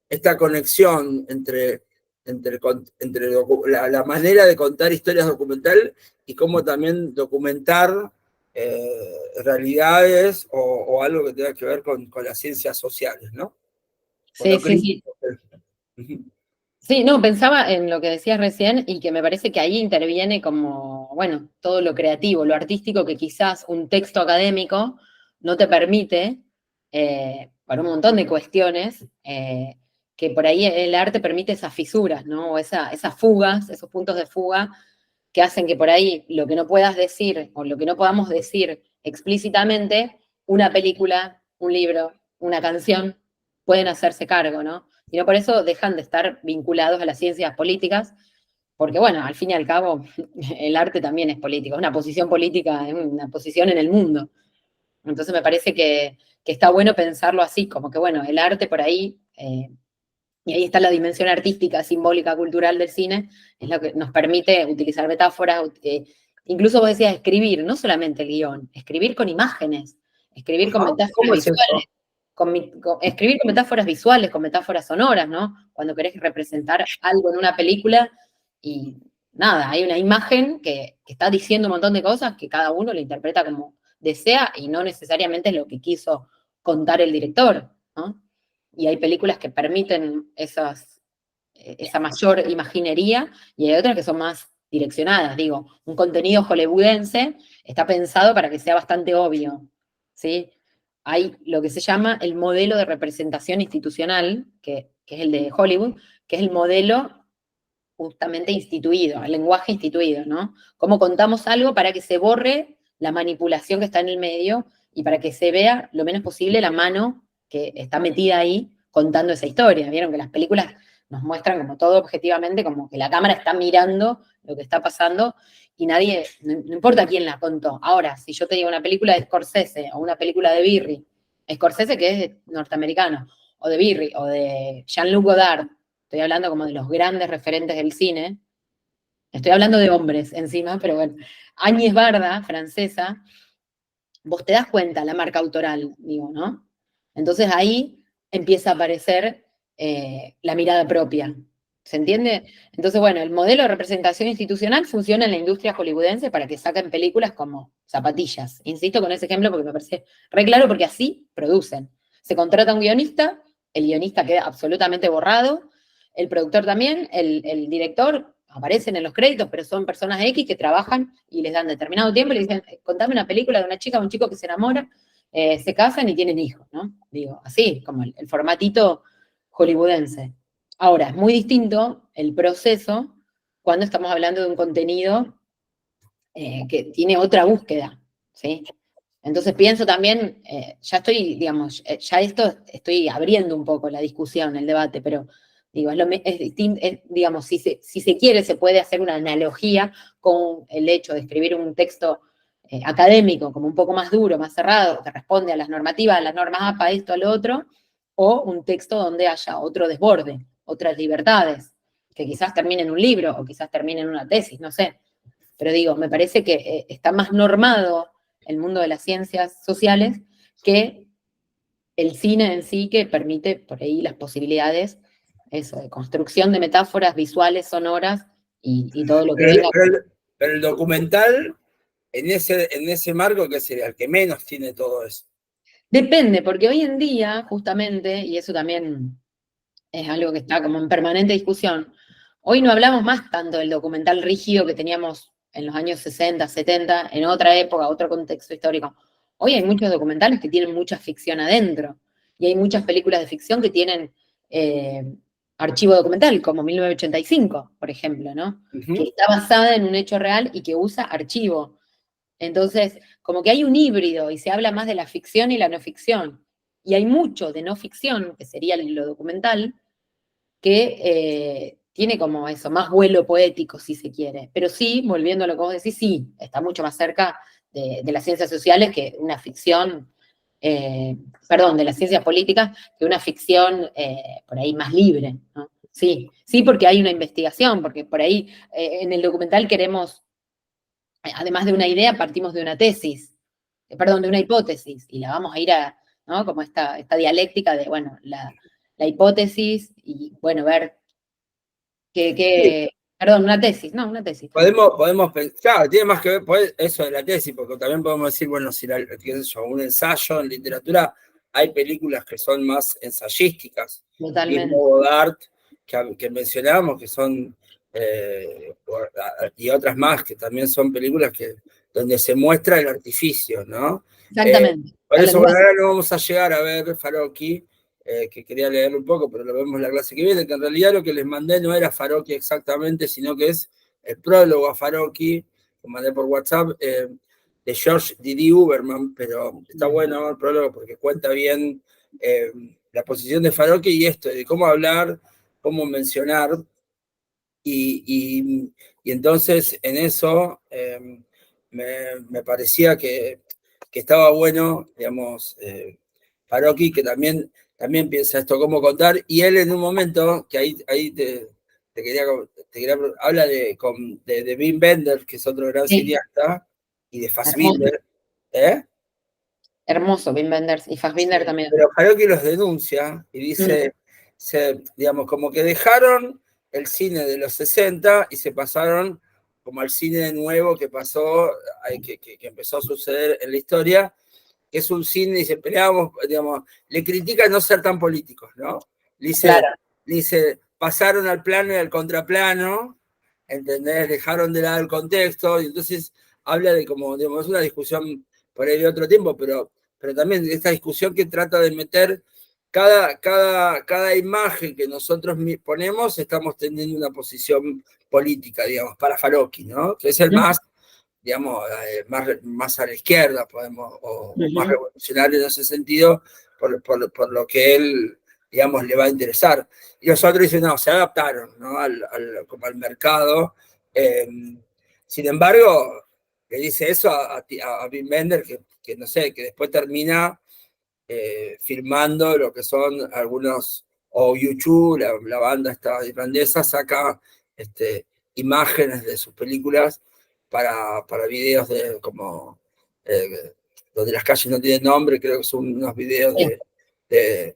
esta conexión entre la manera de contar historias documental y cómo también documentar realidades o algo que tenga que ver con las ciencias sociales, ¿no? Sí, sí, sí. Sí, no, pensaba en lo que decías recién y que me parece que ahí interviene como, bueno, todo lo creativo, lo artístico que quizás un texto académico no te permite, por un montón de cuestiones, que por ahí el arte permite esas fisuras, ¿no? O esas fugas, esos puntos de fuga que hacen que por ahí lo que no puedas decir o lo que no podamos decir explícitamente, una película, un libro, una canción, pueden hacerse cargo, ¿no? Y no por eso dejan de estar vinculados a las ciencias políticas, porque bueno, al fin y al cabo, el arte también es político, es una posición política, es una posición en el mundo. Entonces me parece que está bueno pensarlo así, como que bueno, el arte por ahí, y ahí está la dimensión artística, simbólica, cultural del cine, es lo que nos permite utilizar metáforas, incluso vos decías escribir, no solamente el guión, escribir con imágenes, escribir con Ajá, metáforas ¿cómo es visuales, eso? escribir con metáforas visuales, con metáforas sonoras, ¿no? Cuando querés representar algo en una película y nada, hay una imagen que está diciendo un montón de cosas que cada uno lo interpreta como desea y no necesariamente es lo que quiso contar el director, ¿no? Y hay películas que permiten esa mayor imaginería y hay otras que son más direccionadas. Digo, un contenido hollywoodense está pensado para que sea bastante obvio, ¿sí? Hay lo que se llama el modelo de representación institucional, que es el de Hollywood, que es el modelo justamente instituido, el lenguaje instituido, ¿no? Cómo contamos algo para que se borre la manipulación que está en el medio y para que se vea lo menos posible la mano que está metida ahí contando esa historia. Vieron que las películas nos muestran como todo objetivamente, como que la cámara está mirando lo que está pasando y nadie, no importa quién la contó. Ahora, si yo te digo una película de Scorsese o una película de Birri, Scorsese que es norteamericano, o de Birri, o de Jean-Luc Godard, estoy hablando como de los grandes referentes del cine, estoy hablando de hombres encima, pero bueno, Agnès Varda, francesa, vos te das cuenta la marca autoral, digo, ¿no? Entonces ahí empieza a aparecer la mirada propia. ¿Se entiende? Entonces, bueno, el modelo de representación institucional funciona en la industria hollywoodense para que saquen películas como Zapatillas. Insisto con ese ejemplo porque me parece re claro, porque así producen. Se contrata un guionista, el guionista queda absolutamente borrado, el productor también, el director aparecen en los créditos, pero son personas X que trabajan y les dan determinado tiempo y le dicen, contame una película de una chica o un chico que se enamora, se casan y tienen hijos, ¿no? Digo, así, como el formatito hollywoodense. Ahora, es muy distinto el proceso cuando estamos hablando de un contenido que tiene otra búsqueda, ¿sí? Entonces pienso también, ya estoy, digamos, ya esto estoy abriendo un poco la discusión, el debate, pero digo, es distinto, digamos, si se quiere, se puede hacer una analogía con el hecho de escribir un texto académico, como un poco más duro, más cerrado, que responde a las normativas, a las normas APA, esto, a lo otro, o un texto donde haya otro desborde, otras libertades, que quizás termine en un libro o quizás termine en una tesis, no sé. Pero digo, me parece que está más normado el mundo de las ciencias sociales que el cine en sí, que permite por ahí las posibilidades, eso, de construcción de metáforas visuales, sonoras y todo lo que Pero, venga. pero el documental, en ese marco, ¿qué sería? El que menos tiene todo eso. Depende, porque hoy en día, justamente, y eso también es algo que está como en permanente discusión, hoy no hablamos más tanto del documental rígido que teníamos en los años 60, 70, en otra época, otro contexto histórico. Hoy hay muchos documentales que tienen mucha ficción adentro, y hay muchas películas de ficción que tienen eh, archivo documental, como 1985, por ejemplo, ¿no? Que está basada en un hecho real y que usa archivo. Entonces, como que hay un híbrido y se habla más de la ficción y la no ficción. Y hay mucho de no ficción, que sería lo documental, que tiene como eso, más vuelo poético, si se quiere. Pero sí, volviendo a lo que vos decís, sí, está mucho más cerca de las ciencias sociales que una ficción, perdón, de las ciencias políticas, que una ficción por ahí más libre, ¿no? Sí, sí, porque hay una investigación, porque por ahí en el documental queremos, además de una idea, partimos de una tesis, perdón, de una hipótesis, y la vamos a ir a, ¿no? Como esta dialéctica de, bueno, la hipótesis y, bueno, ver Sí, perdón, una tesis, no, una tesis. podemos pensar, claro, tiene más que ver por eso de la tesis, porque también podemos decir, bueno, si qué sé yo, un ensayo en literatura, hay películas que son más ensayísticas, mismo Totalmente. Godard, que mencionábamos, que son, y otras más, que también son películas donde se muestra el artificio, ¿no? Exactamente. Por El eso, bueno, lenguaje. ahora no vamos a llegar a ver Farocchi, que quería leerlo un poco, pero lo vemos la clase que viene, que en realidad lo que les mandé no era Farocchi exactamente, sino que es el prólogo a Farocchi, lo mandé por WhatsApp, de George Didi Uberman, pero está bueno el prólogo porque cuenta bien la posición de Farocchi y esto, de cómo hablar, cómo mencionar, y entonces en eso me parecía que que estaba bueno, digamos, Farocki, que también piensa esto, cómo contar, y él en un momento, que ahí te quería habla de Wim Wenders, que es otro gran Sí. cineasta, y de Hermoso, Fassbinder, ¿eh? hermoso, Wim Wenders y Fassbinder también. Pero Farocki los denuncia y dice, digamos, como que dejaron el cine de los 60 y se pasaron como al cine nuevo que pasó, que empezó a suceder en la historia, que es un cine, dice, peleábamos, digamos, le critica no ser tan políticos, ¿no? Claro. Dice, pasaron al plano y al contraplano, ¿entendés? Dejaron de lado el contexto, y entonces habla de como, digamos, una discusión por ahí de otro tiempo, pero también esta discusión que trata de meter cada imagen que nosotros ponemos, estamos teniendo una posición política, digamos, para Farocki, ¿no? Que es el más, digamos, más a la izquierda, o más revolucionario en ese sentido, por lo que él, digamos, le va a interesar. Y los otros dicen, no, se adaptaron, ¿no? Como al mercado. Sin embargo, le dice eso a Wim Wenders, que no sé, que después termina filmando lo que son algunos, o YouTube, la banda esta irlandesa, saca imágenes de sus películas para videos donde las calles no tienen nombre, creo que son unos videos de,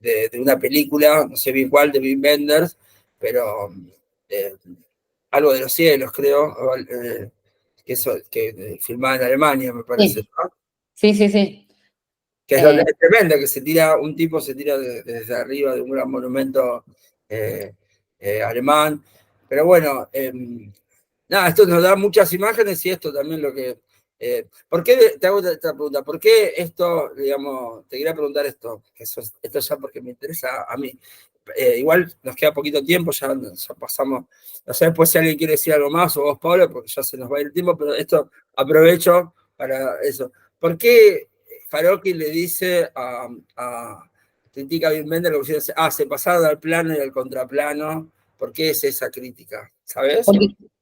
de una película, no sé bien cuál, de Wim Wenders, pero algo de los cielos, creo, que filmaba en Alemania, me parece, Sí, ¿no? sí. Que es donde es tremendo, que un tipo se tira desde arriba de un gran monumento alemán. Pero bueno, nada, esto nos da muchas imágenes y esto también lo que... ¿Por qué, te hago esta pregunta, por qué esto, digamos, te quería preguntar esto, esto ya porque me interesa a mí. Igual nos queda poquito tiempo, ya pasamos, no sé después si alguien quiere decir algo más, o vos, Pablo, porque ya se nos va a ir el tiempo, pero esto aprovecho para eso. ¿Por qué Farocki le dice critica a Wim Wenders, que dice, se pasaron al plano y al contraplano? ¿Por qué es esa crítica? ¿Sabes?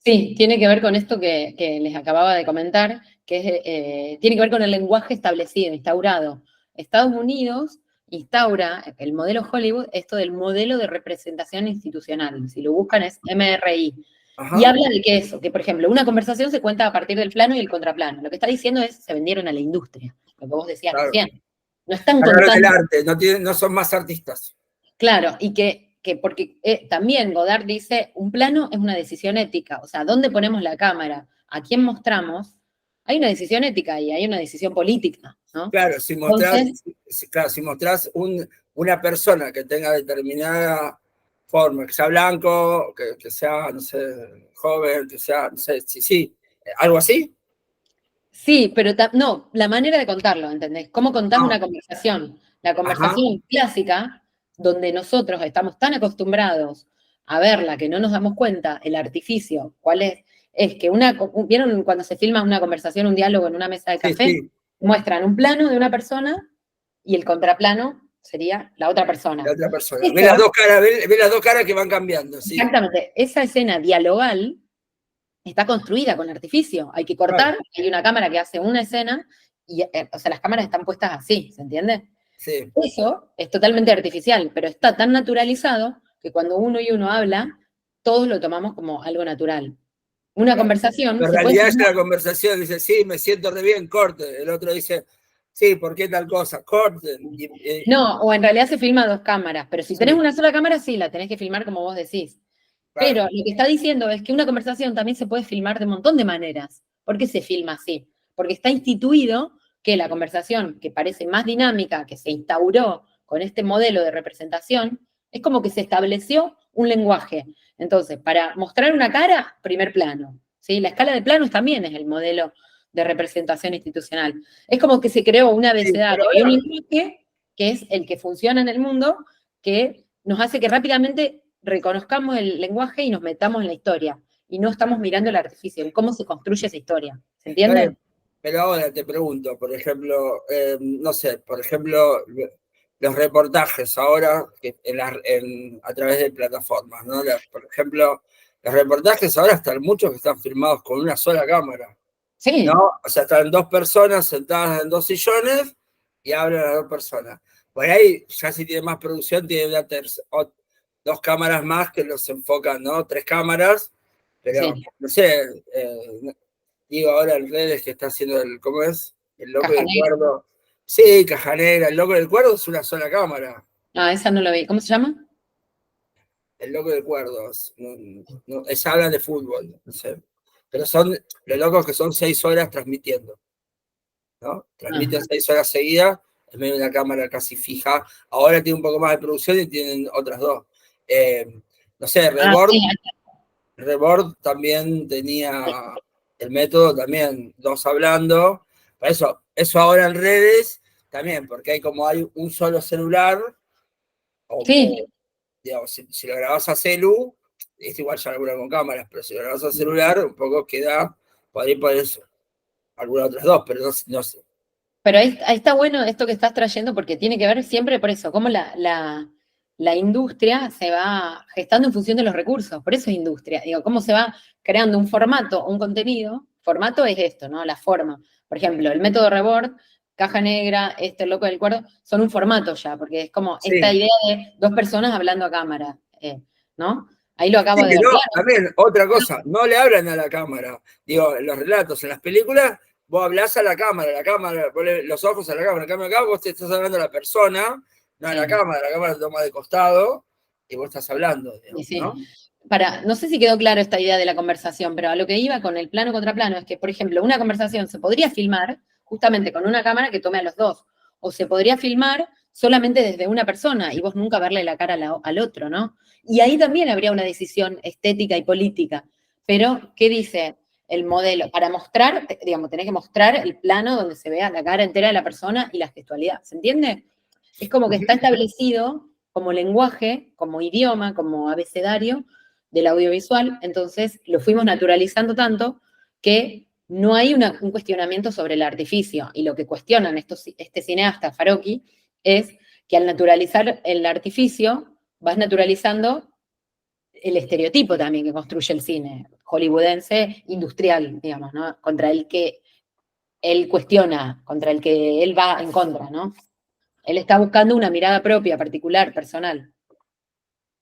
Sí, tiene que ver con esto que les acababa de comentar, que tiene que ver con el lenguaje establecido, instaurado. Estados Unidos instaura el modelo Hollywood, esto del modelo de representación institucional. Si lo buscan es MRI. Ajá. Y habla de que, por ejemplo, una conversación se cuenta a partir del plano y el contraplano. Lo que está diciendo es, se vendieron a la industria, lo que vos decías recién. No están contando el arte, no son más artistas. Claro, y porque también Godard dice, un plano es una decisión ética, o sea, ¿dónde ponemos la cámara? ¿A quién mostramos? Hay una decisión ética y hay una decisión política, ¿no? Claro, si mostrás una persona que tenga determinada forma, que sea blanco, que sea, no sé, joven, que sea, no sé, sí, algo así. Sí, pero no, la manera de contarlo, ¿entendés? ¿Cómo contás una conversación? La conversación clásica, donde nosotros estamos tan acostumbrados a verla que no nos damos cuenta, el artificio, ¿cuál es? Es que ¿vieron cuando se filma una conversación, un diálogo en una mesa de café? Sí. Muestran un plano de una persona y el contraplano sería la otra persona. La otra persona. Ve las dos caras que van cambiando, sí. Exactamente. Esa escena dialogal está construida con artificio. Hay que cortar, hay una cámara que hace una escena, y, o sea, las cámaras están puestas así, ¿se entiende? Sí. Eso es totalmente artificial, pero está tan naturalizado que cuando uno y uno habla, todos lo tomamos como algo natural. Una conversación... En realidad es la conversación, dice, sí, me siento re bien, corte. El otro dice, sí, ¿por qué tal cosa? Corte. No, o en realidad se filma a dos cámaras, pero si tenés una sola cámara, sí, la tenés que filmar como vos decís. Pero lo que está diciendo es que una conversación también se puede filmar de un montón de maneras. ¿Por qué se filma así? Porque está instituido que la conversación, que parece más dinámica, que se instauró con este modelo de representación, es como que se estableció un lenguaje. Entonces, para mostrar una cara, primer plano. ¿Sí? La escala de planos también es el modelo de representación institucional. Es como que se creó un abecedario y un lenguaje que es el que funciona en el mundo, que nos hace que rápidamente reconozcamos el lenguaje y nos metamos en la historia. Y no estamos mirando el artificio, en cómo se construye esa historia. ¿Se entiende? Pero ahora te pregunto, por ejemplo, no sé, por ejemplo, los reportajes ahora a través de plataformas, ¿no? Por ejemplo, los reportajes ahora están muchos que están filmados con una sola cámara. Sí, ¿no? O sea, están dos personas sentadas en dos sillones y hablan a dos personas. Por ahí, ya si tiene más producción, tiene dos cámaras más que los enfocan, ¿no? 3 cámaras, pero sí. no sé, digo ahora en redes que está haciendo ¿cómo es? El loco Caja del negra. cuerdo. Sí, Cajanera, el loco del cuerdo es una sola cámara. Ah, esa no la vi. ¿Cómo se llama? El loco del cuerdo. Hablan de fútbol, no sé. Pero son los locos que son 6 horas transmitiendo, ¿no? Transmiten Ajá. 6 horas seguidas, en medio de una cámara casi fija. Ahora tiene un poco más de producción y tienen otras dos. No sé, Ah, sí, Rebord también tenía el método, también dos hablando. Por eso ahora en redes también, porque hay un solo celular, sí. digamos, si lo grabás a celu, es igual ya alguna con cámaras, pero si lo grabás a celular, un poco queda, por ahí podés algunas otras dos, pero no sé. Pero ahí está bueno esto que estás trayendo porque tiene que ver siempre por eso, cómo la industria se va gestando en función de los recursos, por eso es industria, digo, cómo se va creando un formato, un contenido, formato es esto, ¿no? La forma. Por ejemplo, el método Rebord, Caja Negra, el loco del cuerdo, son un formato ya, porque es como esta Sí. idea de dos personas hablando a cámara, ¿no? Ahí lo acabo Sí, de que ver, no, claro. también, otra cosa, no le hablan a la cámara. Digo, en los relatos, en las películas, vos hablás a la cámara, ponle los ojos a la cámara, acá vos te estás hablando a la persona, no a Sí. la cámara te toma de costado y vos estás hablando, Sí, digamos, sí. ¿no? No sé si quedó claro esta idea de la conversación, pero a lo que iba con el plano contra plano es que, por ejemplo, una conversación se podría filmar justamente con una cámara que tome a los dos, o se podría filmar solamente desde una persona y vos nunca verle la cara al otro, ¿no? Y ahí también habría una decisión estética y política. Pero, ¿qué dice el modelo? Para mostrar, digamos, tenés que mostrar el plano donde se vea la cara entera de la persona y la gestualidad, ¿se entiende? Es como que está establecido como lenguaje, como idioma, como abecedario del audiovisual, entonces lo fuimos naturalizando tanto que no hay un cuestionamiento sobre el artificio. Y lo que cuestionan este cineasta, Farocchi, es que al naturalizar el artificio, vas naturalizando el estereotipo también que construye el cine hollywoodense industrial, digamos, ¿no? Contra el que él cuestiona, contra el que él va en contra, ¿no? Él está buscando una mirada propia, particular, personal.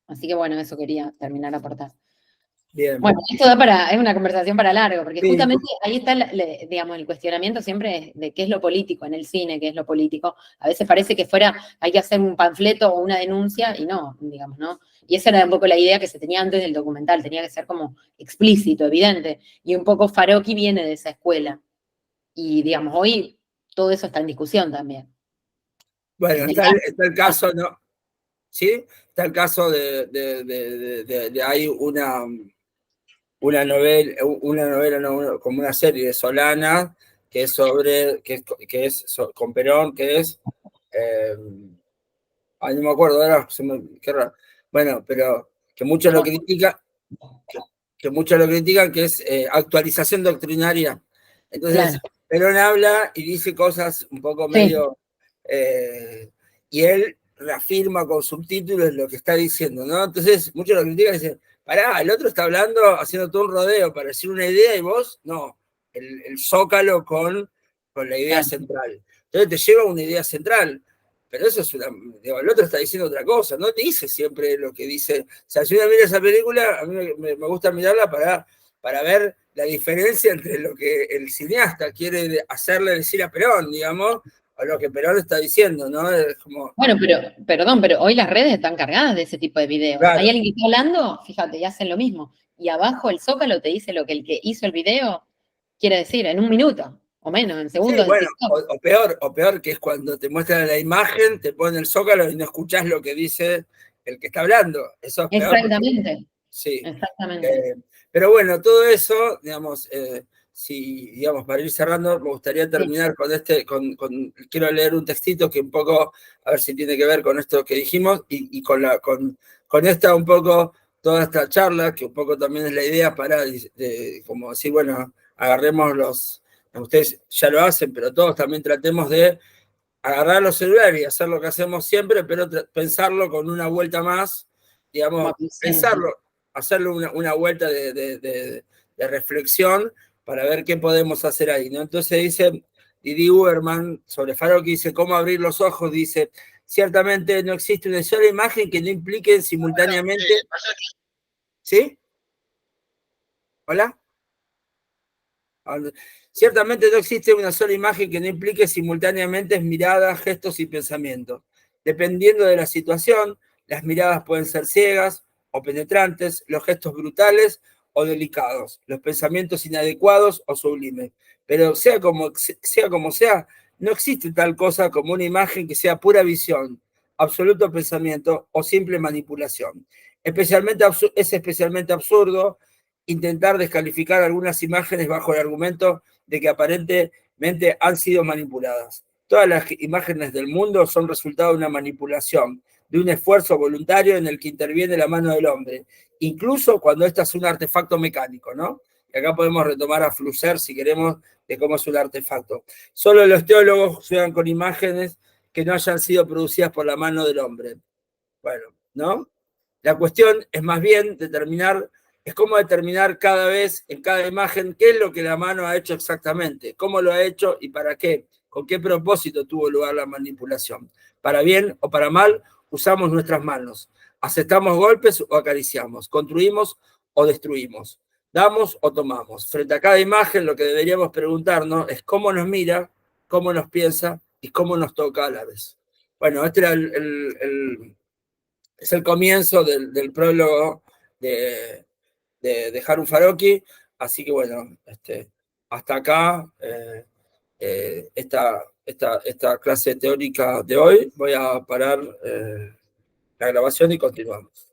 Así que bueno, eso quería terminar de aportar. Bien. Bueno, esto es una conversación para largo, porque Sí, justamente ahí está, digamos, el cuestionamiento siempre de qué es lo político en el cine, qué es lo político. A veces parece que hay que hacer un panfleto o una denuncia, y no, digamos, ¿no? Y esa era un poco la idea que se tenía antes del documental, tenía que ser como explícito, evidente. Y un poco Farocchi viene de esa escuela. Y, digamos, hoy todo eso está en discusión también. bueno, Este, está el caso, ¿no? ¿Sí? Está el caso hay una novela, no, como una serie de Solana, que es con Perón, que es, eh, ay, no me acuerdo ahora, qué raro. Bueno, pero que muchos lo critican, que muchos lo critican, que es actualización doctrinaria. claro, Entonces, Perón habla y dice cosas un poco sí, medio, eh, y él reafirma con subtítulos lo que está diciendo, ¿no? Entonces, muchos lo critican y dicen, pará, el otro está hablando, haciendo todo un rodeo para decir una idea y vos, no, el zócalo con la idea claro. central. Entonces te lleva a una idea central, pero eso es digo, el otro está diciendo otra cosa, no te dice siempre lo que dice. O sea, si uno mira esa película, a mí me gusta mirarla para ver la diferencia entre lo que el cineasta quiere hacerle decir a Perón, digamos, o lo que Perón está diciendo, ¿no? Es como, Bueno, perdón, pero hoy las redes están cargadas de ese tipo de videos. Hay claro, alguien que está hablando, fíjate, y hacen lo mismo. Y abajo el zócalo te dice lo que el que hizo el video quiere decir en un minuto, o menos, en sí, segundos de bueno, TikTok. o peor que es cuando te muestran la imagen, te ponen el zócalo y no escuchás lo que dice el que está hablando. Eso es peor porque, Exactamente, sí. exactamente. Eh, pero bueno, todo eso, digamos, digamos, para ir cerrando, me gustaría Sí, terminar quiero leer un textito que un poco, a ver si tiene que ver con esto que dijimos y con esta un poco, toda esta charla, que un poco también es la idea para, como decir, bueno, agarremos ustedes ya lo hacen, pero todos también tratemos de agarrar los celulares y hacer lo que hacemos siempre, pero pensarlo con una vuelta más, como digamos, acuciante. pensarlo, hacerle una vuelta de reflexión para ver qué podemos hacer ahí, ¿no? Entonces dice Didi Uberman sobre Farocki, dice, ¿cómo abrir los ojos? Dice, ciertamente no existe una sola imagen que no implique simultáneamente... ¿Sí? ¿Hola? Ciertamente no existe una sola imagen que no implique simultáneamente miradas, gestos y pensamientos. Dependiendo de la situación, las miradas pueden ser ciegas o penetrantes, los gestos brutales o delicados, los pensamientos inadecuados o sublimes. Pero sea como sea, no existe tal cosa como una imagen que sea pura visión, absoluto pensamiento o simple manipulación. Es especialmente absurdo intentar descalificar algunas imágenes bajo el argumento de que aparentemente han sido manipuladas. Todas las imágenes del mundo son resultado de una manipulación, de un esfuerzo voluntario en el que interviene la mano del hombre, incluso cuando ésta es un artefacto mecánico, ¿no? Y acá podemos retomar a Flusser, si queremos, de cómo es un artefacto. Solo los teólogos juegan con imágenes que no hayan sido producidas por la mano del hombre. Bueno, ¿no? La cuestión es más bien es cómo determinar cada vez, en cada imagen, qué es lo que la mano ha hecho exactamente, cómo lo ha hecho y para qué, con qué propósito tuvo lugar la manipulación. Para bien o para mal, usamos nuestras manos. Aceptamos golpes o acariciamos, construimos o destruimos, damos o tomamos. Frente a cada imagen, lo que deberíamos preguntarnos es cómo nos mira, cómo nos piensa y cómo nos toca a la vez. Bueno, este era es el comienzo del prólogo de Harun Farocki, así que bueno, hasta acá esta clase teórica de hoy. Voy a parar la grabación y continuamos.